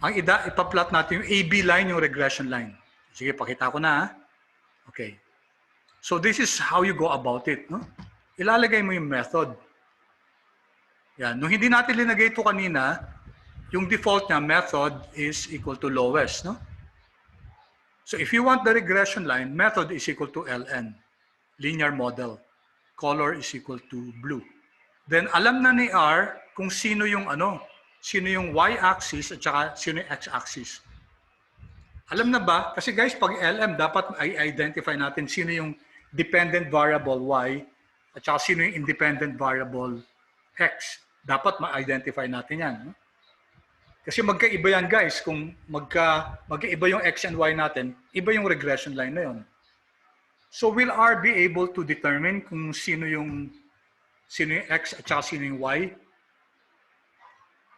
Ang ipa-plot natin yung AB line, yung regression line. Sige, pakita ko na. Ha? Okay. So this is how you go about it. No? Ilalagay mo yung method. Yan. Nung hindi natin linagay ito kanina, yung default niya method is equal to lowest. No? So if you want the regression line, method is equal to LN. Linear model. Color is equal to blue. Then alam na ni R kung sino yung sino yung y-axis at saka sino yung x-axis. Alam na ba? Kasi guys, pag LM, dapat i-identify natin sino yung dependent variable y at saka sino yung independent variable x. Dapat ma-identify natin yan. No? Kasi magkaiba yan guys. Kung magkaiba yung x and y natin, iba yung regression line na yun. So will R be able to determine kung sino yung x at saka sino yung y?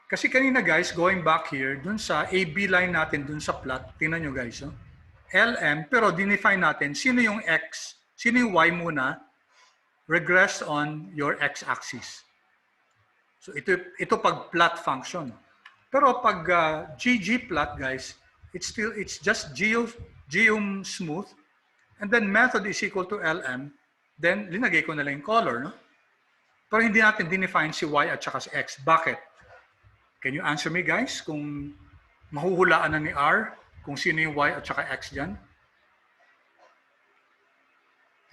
Kasi kanina guys, going back here, dun sa AB line natin, dun sa plot, tingnan nyo guys, no? LM, pero dinefine natin, sino yung x, sino yung y muna, regress on your x-axis. So ito pag plot function. Pero pag ggplot guys, it's just geom smooth, and then method is equal to LM, then linagay ko na lang yung color, no? Pero hindi natin dinefine si y at saka si x. Bakit? Can you answer me guys kung mahuhulaan na ni R kung sino yung y at saka x dyan?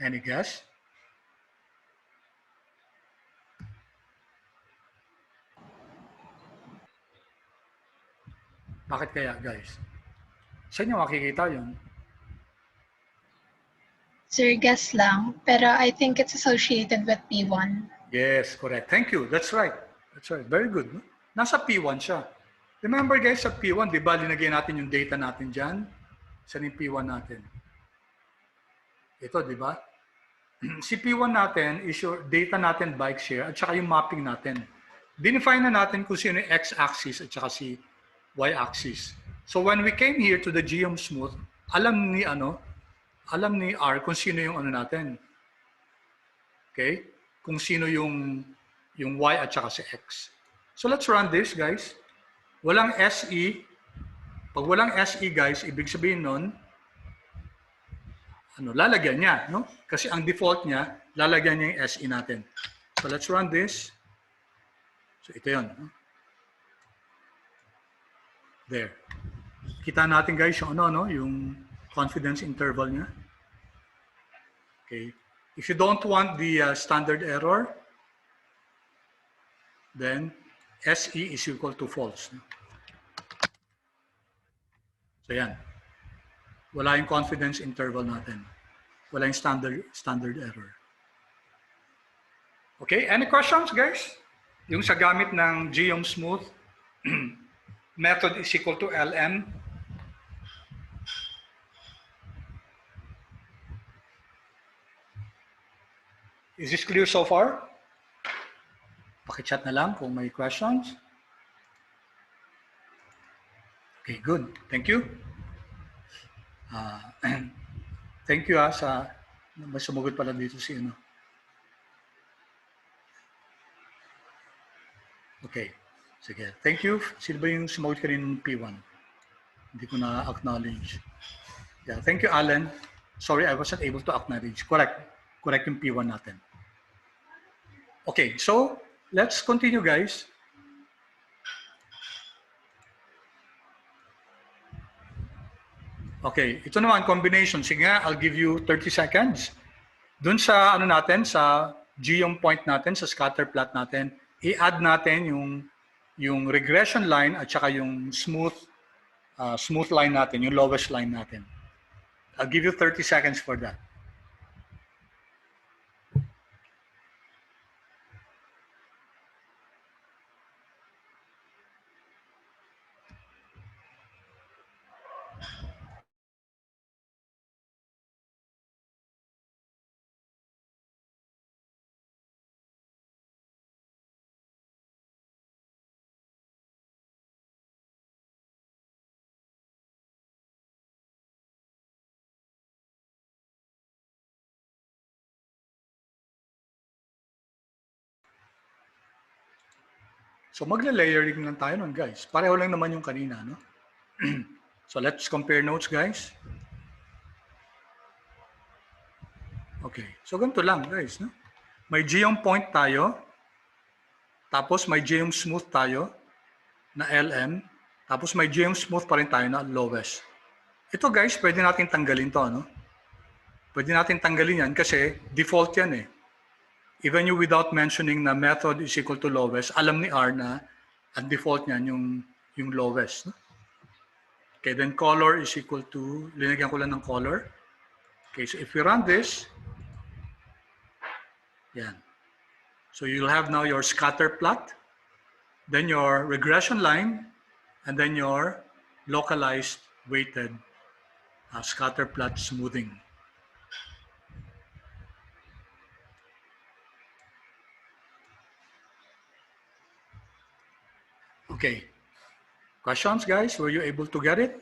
Any guess? Bakit kaya guys? Saan nyo makikita yun? Sir, guess lang. Pero I think it's associated with P1. Yes, correct. Thank you. That's right. That's right. Very good. No? Nasa P1 siya. Remember guys, sa P1, di ba, linagay natin yung data natin dyan? Saan yung P1 natin? Ito, di ba? Si P1 natin is your data natin bike share at saka yung mapping natin. Dinefine na natin kung sino yung x-axis at saka si y-axis. So when we came here to the geom smooth, alam ni R kung sino yung ano natin. Okay? Kung sino yung Y at saka si X. So let's run this, guys. Walang SE. Pag walang SE, guys, ibig sabihin nun, lalagyan niya, no? Kasi ang default niya, lalagyan niya yung SE natin. So let's run this. So ito yun. No? There. Kita natin, guys, yung yung confidence interval niya. Okay. If you don't want the standard error, then SE is equal to false. No? So yan. Wala yung confidence interval natin. Wala yung standard error. Okay, any questions, guys? Yung sa gamit ng geom smooth, method is equal to LM. Is this clear so far? Paki-chat na lang kung may questions. Okay, good. Thank you. Thank you sa may sumagot pala dito si ano. Okay. Sige. Thank you. Sino ba yung sumagot ka rin ng P1? Hindi ko na-acknowledge. Yeah, thank you, Alan. Sorry, I wasn't able to acknowledge. Correct. Correct yung P1 natin. Okay, so let's continue, guys. Okay, ito naman, combination. Sige nga, I'll give you 30 seconds. Doon sa ano natin, sa geom point natin, sa scatter plot natin, i-add natin yung regression line at saka yung smooth line natin, yung lowest line natin. I'll give you 30 seconds for that. So magle-layering lang tayo nun, guys. Pareho lang naman yung kanina, no? So let's compare notes, guys. Okay. So ganito lang, guys, no? May geom point tayo. Tapos may geom smooth tayo na LM. Tapos may geom smooth pa rin tayo na lowest. Ito, guys, pwede natin tanggalin to, no? Pwede natin tanggalin yan kasi default yan eh. Even you without mentioning na method is equal to lowest, alam ni R na ang default niyan yung lowest. No? Okay, then color is equal to, linagyan ko lang ng color. Okay, so if we run this, yan. So you'll have now your scatter plot, then your regression line, and then your localized weighted scatter plot smoothing. Okay. Questions, guys? Were you able to get it?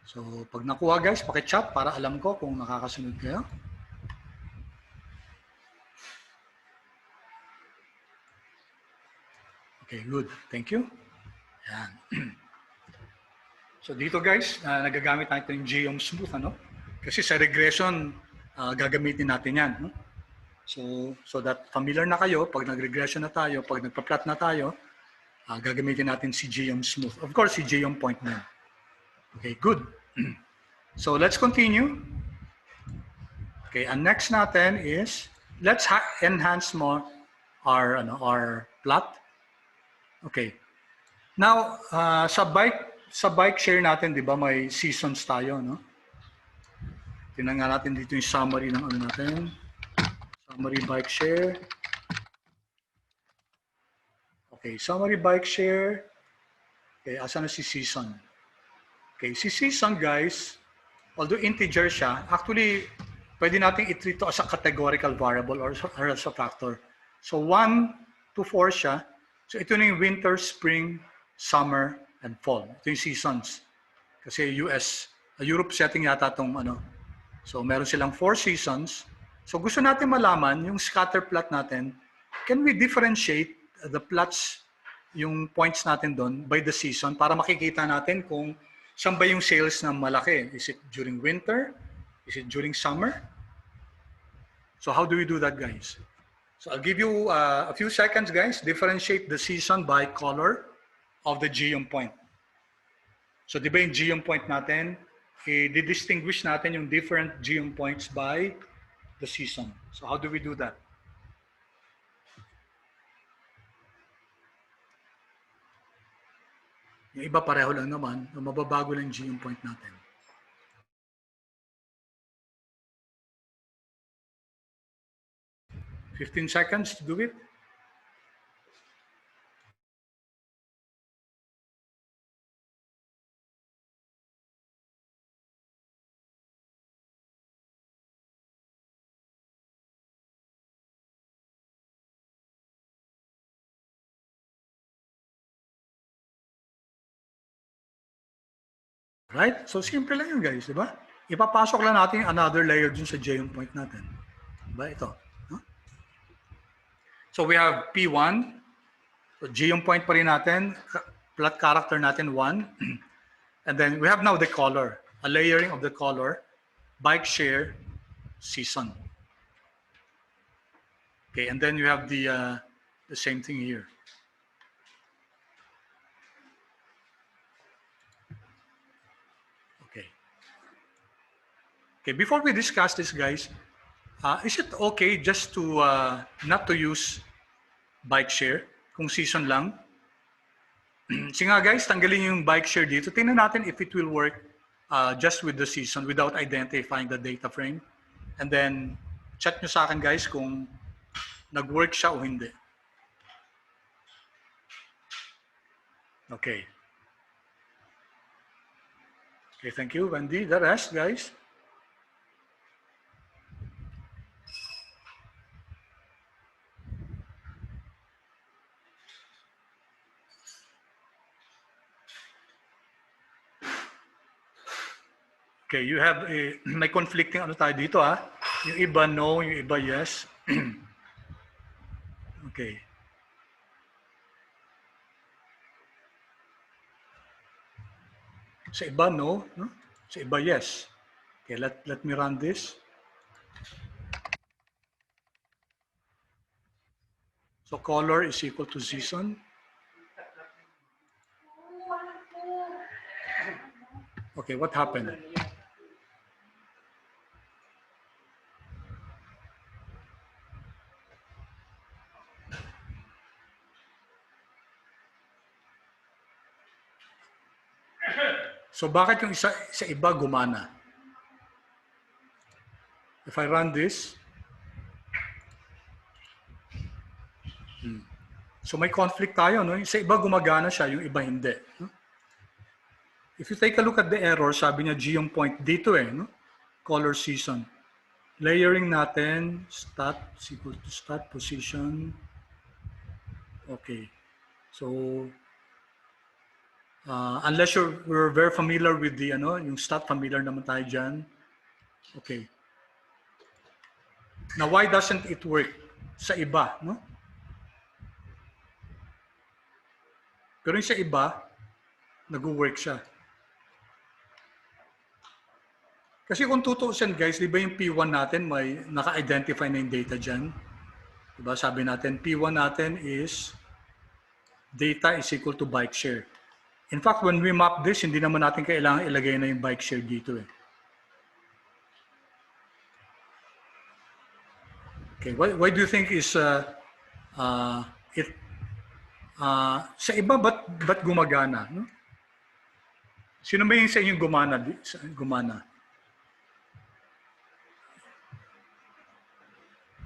So, pag nakuha, guys, paki-chat para alam ko kung nakakasunod kayo. Okay, good. Thank you. Yan. So, dito, guys, nagagamit natin yung geom smooth, ano? Kasi sa regression, gagamitin natin yan. No? So that familiar na kayo, pag nag-regression na tayo, pag nagpa-plot na tayo, gagamitin natin si geom smooth. Of course, si geom point na. Okay, good. So let's continue. Okay, and next natin is let's enhance more our plot. Okay. Now, sa bike share natin, 'di ba, may seasons tayo, no? Tingnan nga natin dito yung summary ng ano natin. Summary bike share. Okay, summary bike share. Okay, asan na si season? Okay, si season, guys, although integer siya, actually, pwede natin i-treat ito as a categorical variable or as a factor. So 1 to 4 siya. So ito na yung winter, spring, summer, and fall. Ito yung seasons. Kasi US Europe setting yata tong ano. So meron silang 4 seasons. So gusto natin malaman yung scatter plot natin, can we differentiate the plots, yung points natin doon by the season para makikita natin kung saan ba yung sales na malaki? Is it during winter? Is it during summer? So how do we do that, guys? So I'll give you a few seconds, guys. Differentiate the season by color of the geom point. So di ba yung geom point natin, i-distinguish natin yung different geom points by the season. So how do we do that? Yung iba pareho lang naman, mababago lang yung geom point natin. $15 seconds to do it. Right? So simple lang yun, guys, di ba? Ipapasok lang natin yung another layer dun sa geom point natin. Diba? Ito. No? So we have P1. So geom point pa rin natin. Plot character natin 1. And then we have now the color. A layering of the color. Bike share, season. Okay, and then you have the same thing here. Okay. Okay, before we discuss this, guys, is it okay just to not to use bike share kung season lang? Sige nga, guys, tanggalin yung bike share dito. Tingnan natin if it will work just with the season without identifying the data frame. And then chat nyo sa akin, guys, kung nag-work siya o hindi. Okay. Okay, thank you, Wendy. The rest, guys. Okay, you have may conflicting ano tayo dito Yung iba no, yung iba yes. Okay. Sa iba no, no? Sa iba yes. Okay, let me run this. So color is equal to season. Okay, what happened? So bakit yung sa iba gumana? If I run this, so may conflict tayo, no? Yung sa iba gumagana siya, yung iba hindi. No? If you take a look at the error, sabi niya geom point dito no? Color season. Layering natin, stat is equal to stat position. Okay. So unless we're very familiar with the yung stat, familiar naman tayo dyan. Okay. Now why doesn't it work sa iba, no? Pero yung sa iba, nag-work siya. Kasi kung tutuusin, guys, di ba yung P1 natin may naka-identify na yung data dyan? Diba? Sabi natin, P1 natin is data is equal to bike share. In fact, when we map this, hindi naman natin kailangan ilagay na yung bike share dito Okay, why do you think is sa iba ba't gumagana? No? Sino ba yung sa inyong gumana?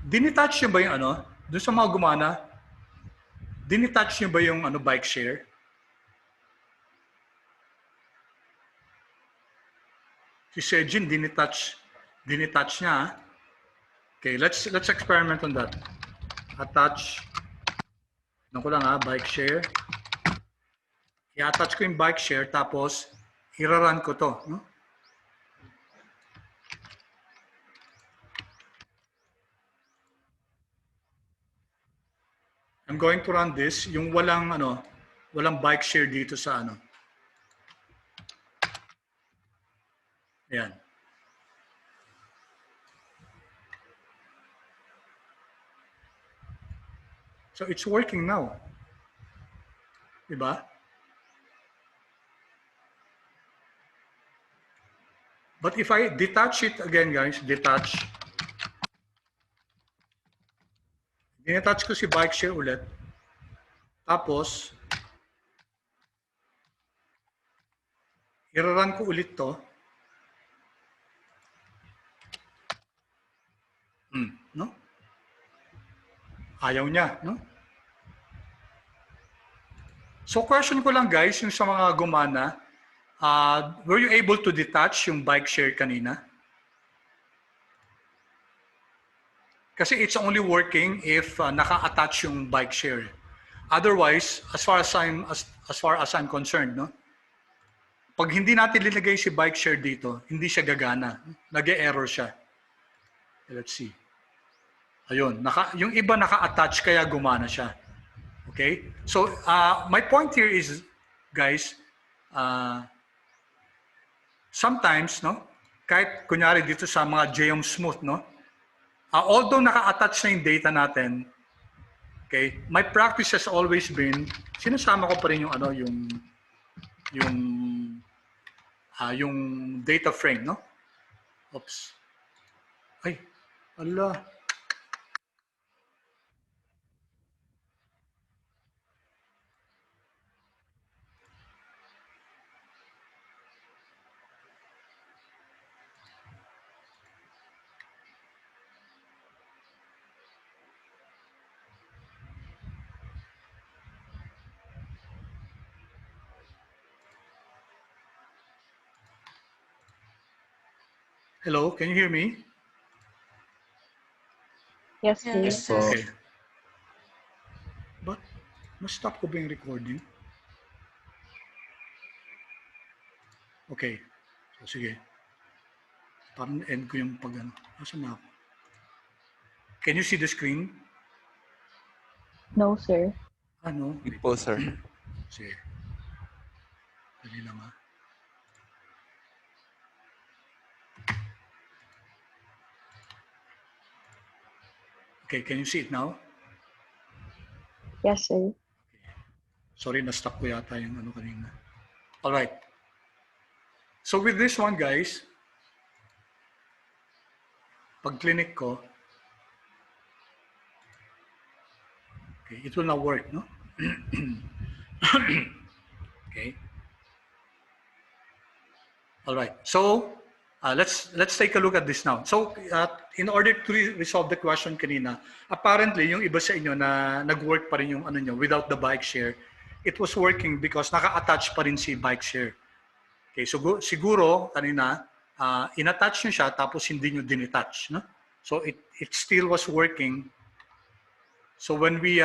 Dinitouch nyo ba yung doon sa mga gumana, dinitouch nyo ba yung bike share? Si Sejin, dinitouch niya. Okay, let's experiment on that. Attach. Ano ko lang bike share. I-attach ko yung bike share tapos i-run ko to, no? I'm going to run this, yung walang bike share dito sa Ayan. So it's working now. Diba? But if I detach it again, guys, detach ko si bike share ulit. Tapos, i-run ko ulit to. No? Ayaw niya, no? So question ko lang guys, yung sa mga gumana, were you able to detach yung bike share kanina? Kasi it's only working if naka-attach yung bike share. Otherwise, as far as I'm concerned, no? Pag hindi natin linagay si bike share dito, hindi siya gagana. Nag-e-error siya. Let's see. Ayun, yung iba naka-attach kaya gumana siya. Okay? So, my point here is, guys, sometimes, no? Kahit kunyari dito sa mga geom smooth, no? Although naka-attach na yung data natin, okay, my practice has always been, sinasama ko pa rin yung data frame, no? Oops. Ay, ala. Hello, can you hear me? Yes, Yes. sir. Yes po. Okay. But, na-stop ko ba yung recording? Okay. So, sige. Parang end ko yung Nasaan na ako? Can you see the screen? No, sir. Ano? Hindi po, sir. Sige. Dali lang ha. Okay, can you see it now? Yes, sir. Sorry, na-stop ko yata yung kanina. Alright. So with this one, guys, pag clinic ko, okay, it will now work, no? Okay. Alright. So let's take a look at this now. So in order to resolve the question kanina, apparently yung iba sa inyo na nag-work pa rin yung nyo without the bike share, it was working because naka-attach pa rin si bike share. Okay, so siguro kanina in-attach nyo siya tapos hindi nyo din-attach, no? So it still was working. So when we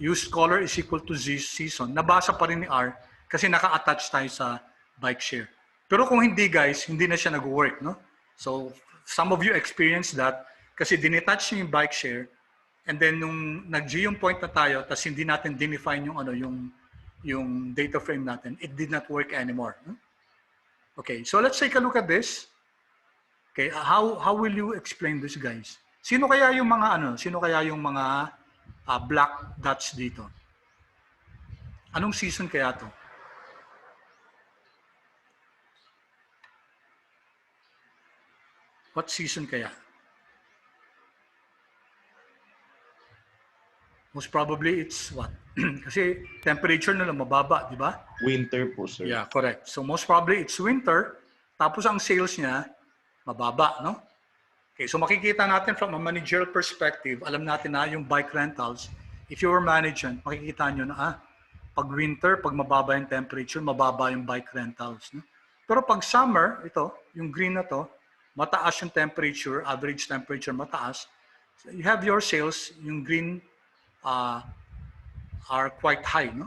use color is equal to Z season, nabasa pa rin ni R kasi naka-attach tayo sa bike share. Pero kung hindi guys, hindi na siya nag-work, no? So some of you experienced that kasi dinetach nyo yung bike share and then nung nag-geom point na tayo tapos hindi natin define yung data frame natin, it did not work anymore. No? Okay, so let's take a look at this. Okay, how will you explain this, guys? Sino kaya yung mga black dots dito? Anong season kaya to? What season kaya? Most probably it's what? Kasi temperature nila mababa, di ba? Winter po, sir. Yeah, correct. So most probably it's winter, tapos ang sales niya mababa, no? Okay, so makikita natin from a managerial perspective, alam natin na yung bike rentals, if you were management, makikita nyo na pag winter, pag mababa yung temperature, mababa yung bike rentals. No? Pero pag summer, ito, yung green na to, mataas yung temperature, average temperature mataas. So you have your sales, yung green are quite high. No?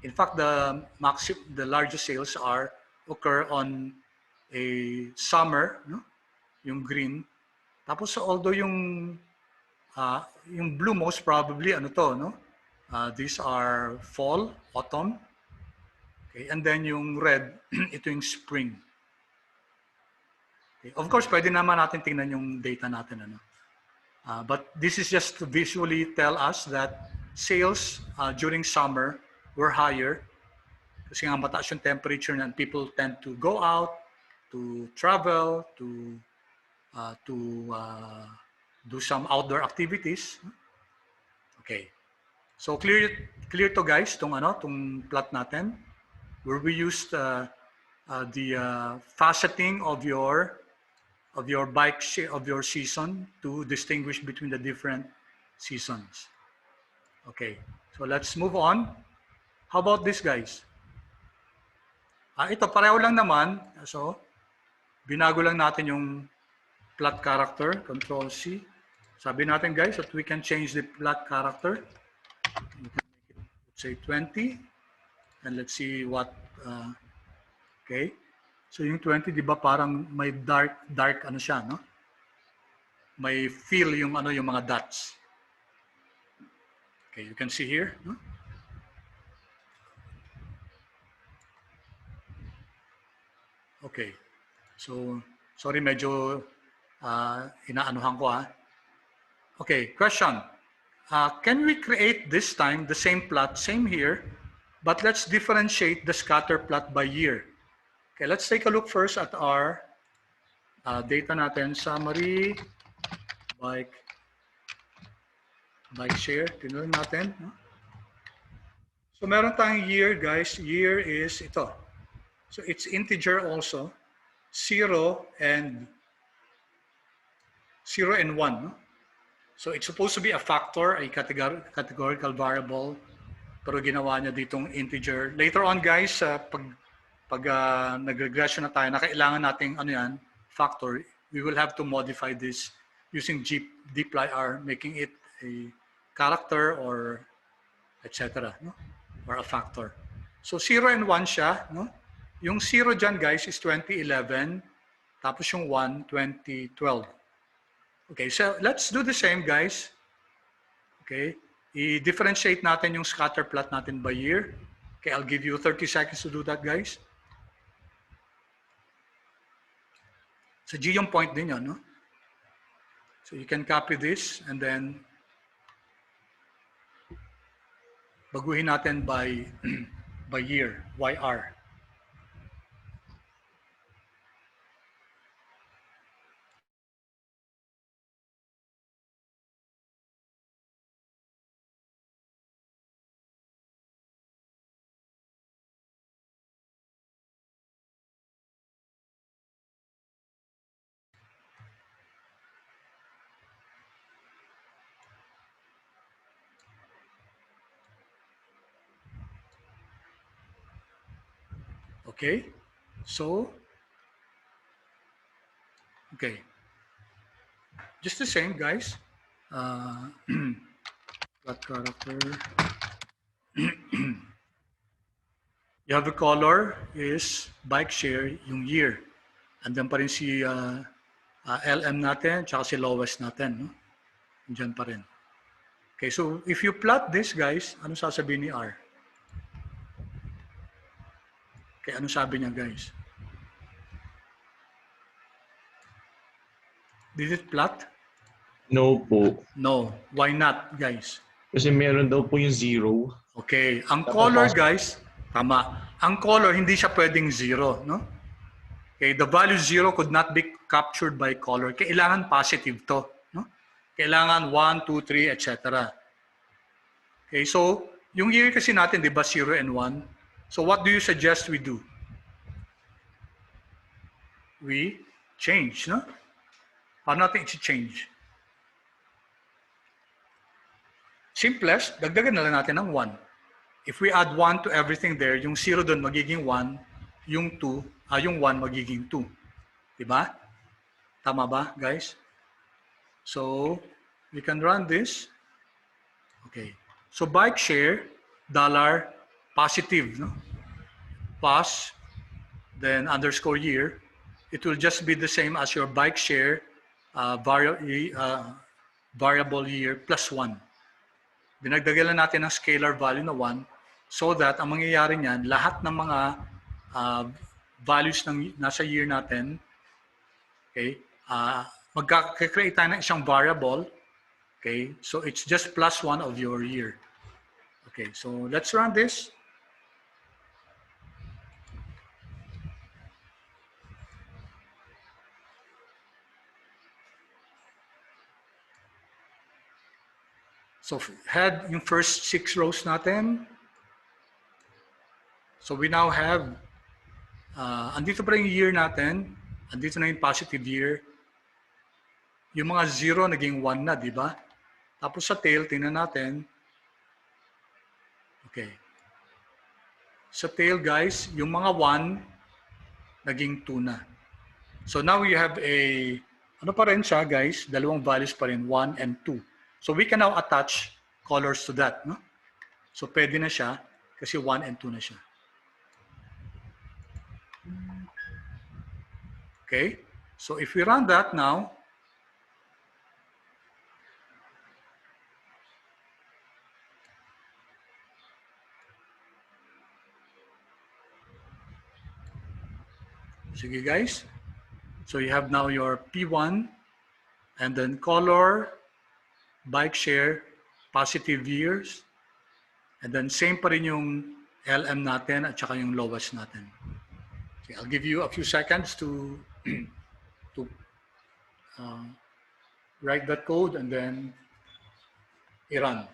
In fact, the largest sales occur on a summer, no? Yung green. Tapos although yung yung blue most probably, ano to, no? These are fall, autumn. Okay, and then yung red, ito yung spring. Okay. Of course, pwede naman natin tingnan yung data natin, ano? But this is just to visually tell us that sales during summer were higher kasi nga mataas yung temperature and people tend to go out, to travel, to do some outdoor activities. Okay. So clear to guys tong plot natin where we used the faceting of your of your season to distinguish between the different seasons. Okay, so let's move on. How about this, guys? Ito pareho lang naman. So, binago lang natin yung plot character, Control C. Sabi natin, guys, that we can change the plot character. You can make it, let's say 20. And let's see what, okay. So yung 20, di ba parang may dark ano siya, no? May feel yung yung mga dots. Okay, you can see here, no? Okay. So, sorry, medyo inaanuhan ko Okay, question. Can we create this time the same plot, same here, but let's differentiate the scatter plot by year. Okay, let's take a look first at our data natin, summary, bike share, tinuloy natin. No? So meron tayong year, guys. Year is ito. So it's integer also, 0 and 1. No? So it's supposed to be a factor, a categorical variable, pero ginawa niya ditong integer. Later on, guys, pag nag-regression na tayo, na kailangan nating factor, we will have to modify this using dplyr, making it a character or etc. No? Or a factor. So 0 and 1 siya. No? Yung 0 dyan, guys, is 2011. Tapos yung 1, 2012. Okay, so let's do the same, guys. Okay, i-differentiate natin yung scatter plot natin by year. Okay, I'll give you 30 seconds to do that, guys. Sa geom point din yun, no? So you can copy this and then baguhin natin by by year, YR. Okay, so, okay, just the same, guys. Plot character. You have the color is bike share, yung year. Andiyan pa rin si LM natin, tsaka si lowest natin. No? Andiyan pa rin. Okay, so if you plot this, guys, ano sasabihin ni R? Okay, ano sabi niya, guys? Did it plot? No po. No. Why not, guys? Kasi meron daw po yung 0. Okay, ang color, guys, tama. Ang color, hindi siya pwedeng 0, no? Okay, the value 0 could not be captured by color. Kailangan positive to, no? Kailangan 1, 2, 3, etc. Okay, so, yung year kasi natin, di ba, 0 and 1? So, what do you suggest we do? We change, no? Paano natin i-change? Simplest, dagdagan na lang natin ng 1. If we add 1 to everything there, yung 0 doon magiging 1, yung 1 magiging 2. Diba? Tama ba, guys? So, we can run this. Okay. So, bike share, dollar, positive, no? Pos, then underscore year. It will just be the same as your bike share variable year plus 1. Dinagdagan lang natin ng scalar value na 1 so that ang mangyayari niyan, lahat ng mga values ng nasa year natin, okay, magkakreate tayo ng isang variable. Okay, so it's just plus 1 of your year. Okay, so let's run this. So had yung first 6 rows natin. So we now have, andito pa rin yung year natin. Andito na yung positive year. Yung mga 0 naging 1 na, di ba? Tapos sa tail, tingnan natin. Okay. Sa tail, guys, yung mga 1, naging 2 na. So now we have a, ano pa rin siya, guys? Dalawang values pa rin, 1 and 2. So we can now attach colors to that. No? So pwede na siya kasi 1 and 2 na siya. Okay? So if we run that now, sige guys. So you have now your P1 and then color, bike share, positive years, and then same pa rin yung LM natin at saka yung lowest natin. Okay, I'll give you a few seconds to write that code and then i-run.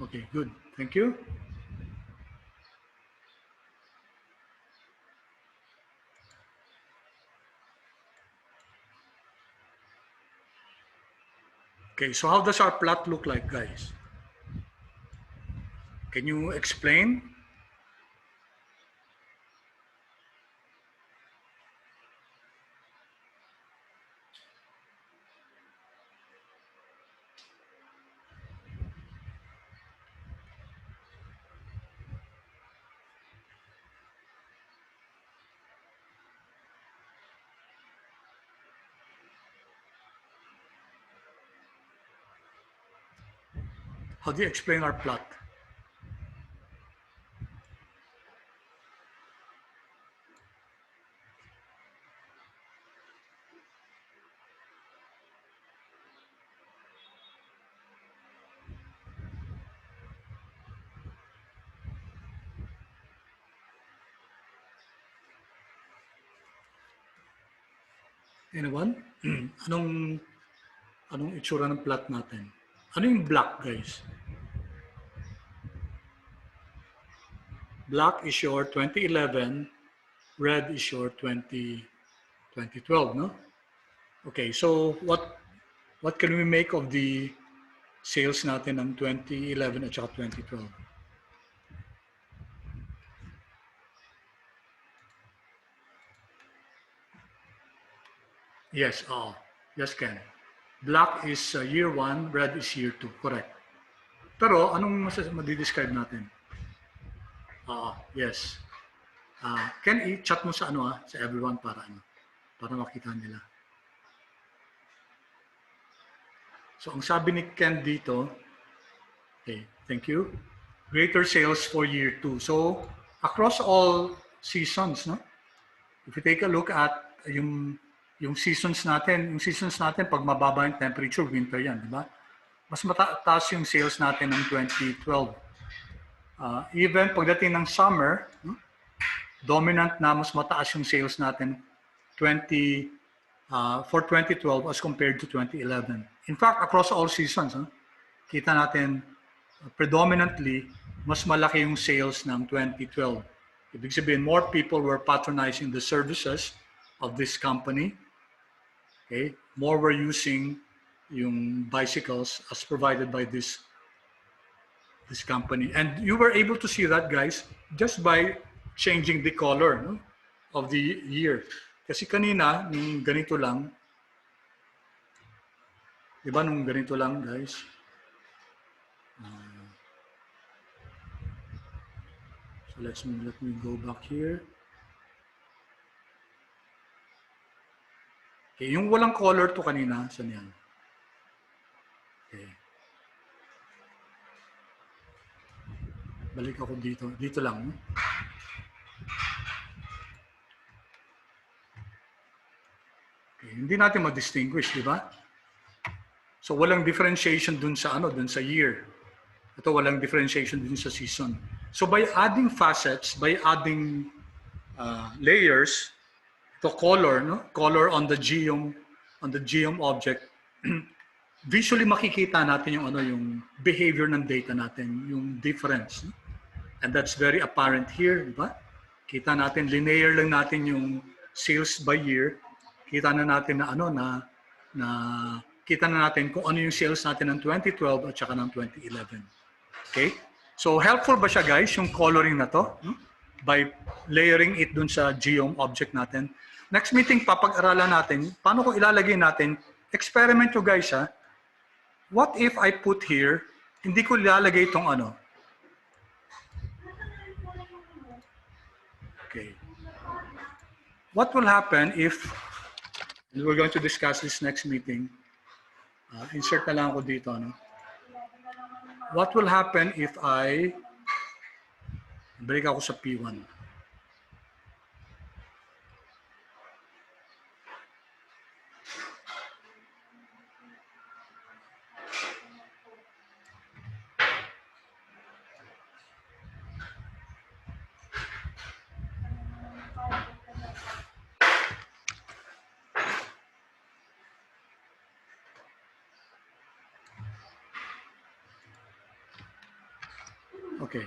Okay, good. Thank you. Okay, so how does our plot look like, guys? Can you explain? How do you explain our plot? Anyone? Anong itsura ng plot natin? Ano yung black, guys? Black is your 2011, red is your 2012, no? Okay, so what can we make of the sales natin ng 2011 at saka 2012? Yes, yes, Ken. Black is year 1, red is year 2, correct. Pero anong madi-describe natin? Yes. Ken, i-chat mo sa sa everyone para makita nila. So ang sabi ni Ken dito, okay, thank you. Greater sales for year 2. So across all seasons, no? If you take a look at yung seasons natin pag mababa yung temperature, winter yan, di ba? Mas mataas yung sales natin ng 2012. Even pagdating ng summer, no? Dominant na mas mataas yung sales natin for 2012 as compared to 2011. In fact, across all seasons, kita natin predominantly mas malaki yung sales ng 2012 Ibig sabihin, more people were patronizing the services of this company. Okay? More were using yung bicycles as provided by this company. And you were able to see that, guys, just by changing the color, no, of the year. Kasi kanina, nung ganito lang, di ba nung ganito lang, guys? So let me go back here. Okay, yung walang color to kanina, saan yan? Okay. Balik ako dito. Dito lang. No? Okay, hindi natin ma-distinguish, di ba? So walang differentiation dun sa dun sa year. Ito walang differentiation dun sa season. So by adding facets, by adding layers, to color, no? Color on the geom object, visually makikita natin yung yung behavior ng data natin, yung difference. No? And that's very apparent here, di ba? Kita natin, linear lang natin yung sales by year. Kita na natin na kita na natin kung ano yung sales natin ng 2012 at saka ng 2011. Okay? So helpful ba siya, guys, yung coloring na to? No? By layering it dun sa geom object natin. Next meeting, papag-aralan natin, paano ko ilalagay natin, experiment to, guys, ha? What if I put here, hindi ko ilalagay itong Okay. What will happen if, and we're going to discuss this next meeting, insert na lang ako dito, no? What will happen if balik ako sa P1. Okay.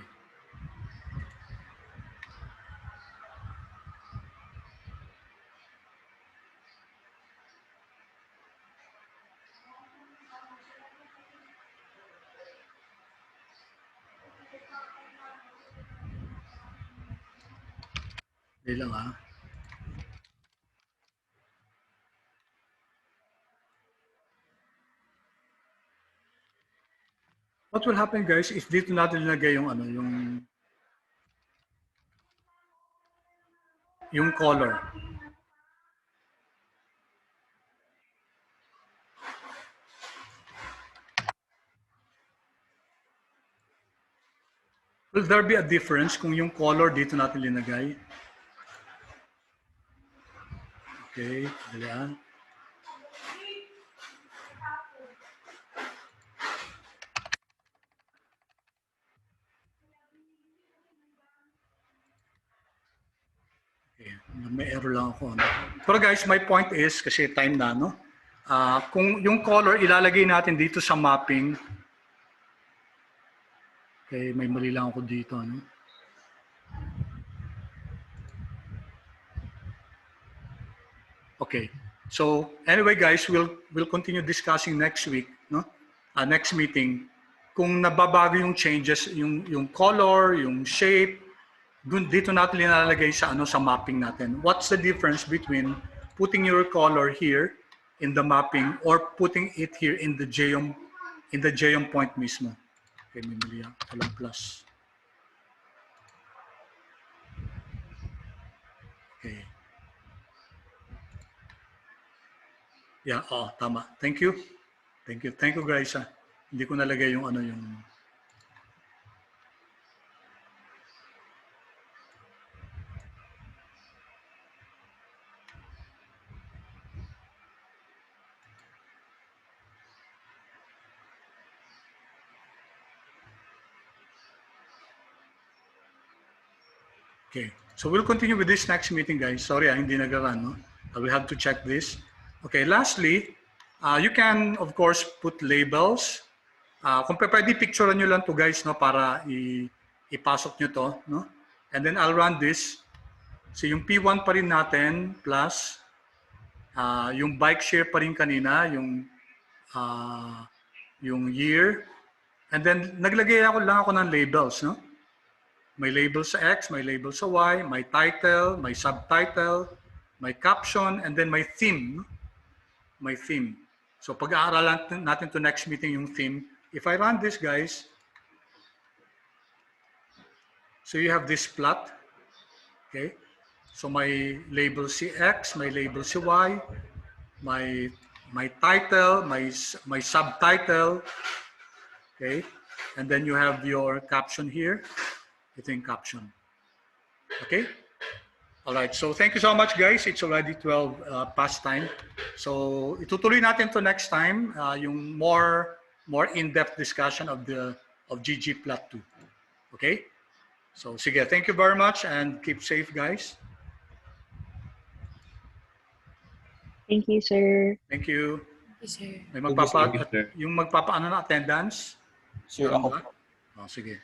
Hindi lang, ha? What will happen, guys, if dito natin nilagay yung color? Will there be a difference kung yung color dito natin linagay? Okay, dali, ha? Okay, may error lang ako. Pero guys, my point is, kasi time na, no? Kung yung color ilalagay natin dito sa mapping, okay, may mali lang ako dito, no? Okay, so anyway, guys, we'll continue discussing next week, no? Next meeting, kung nababago yung changes, yung color, yung shape, dito natin linalagay sa sa mapping natin. What's the difference between putting your color here in the mapping or putting it here in the geom point mismo? Okay, may mali yan. Walang plus. Okay. Yeah, tama. Thank you. Thank you. Thank you, guys. Hindi ko nalagay yung yung Okay, so we'll continue with this next meeting, guys. Sorry, hindi nag-run, no? We have to check this. Okay, lastly, you can, of course, put labels. Kung pwede, picturean nyo lang to, guys, no? Para ipasok nyo to, no? And then I'll run this. So yung P1 pa rin natin plus yung bike share pa rin kanina, yung year. And then naglagay lang ako ng labels, no? May label sa X, may label sa Y, may title, may subtitle, may caption, and then may theme. No? May theme. So pag-aaralan natin to next meeting yung theme. If I run this, guys, so you have this plot. Okay? So may label si X, may label si Y, may title, may subtitle. Okay? And then you have your caption here. Ito yung caption. Okay? All right. So thank you so much, guys. It's already 12 past time. So itutuloy natin to next time yung more in-depth discussion of ggplot 2. Okay? So sige, thank you very much and keep safe, guys. Thank you, sir. Thank you. Yes, sir. May Thank you, sir. yung magpapaano na attendance? Sir, Meron ako ba? po. Oh, sige.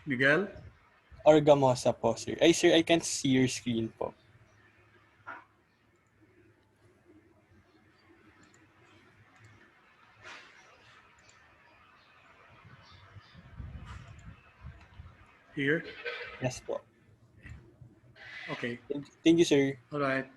Miguel? Orgamosa po, sir. Ay, sir, I can't see your screen po. Here? Yes po. Okay. Thank you, sir. All right.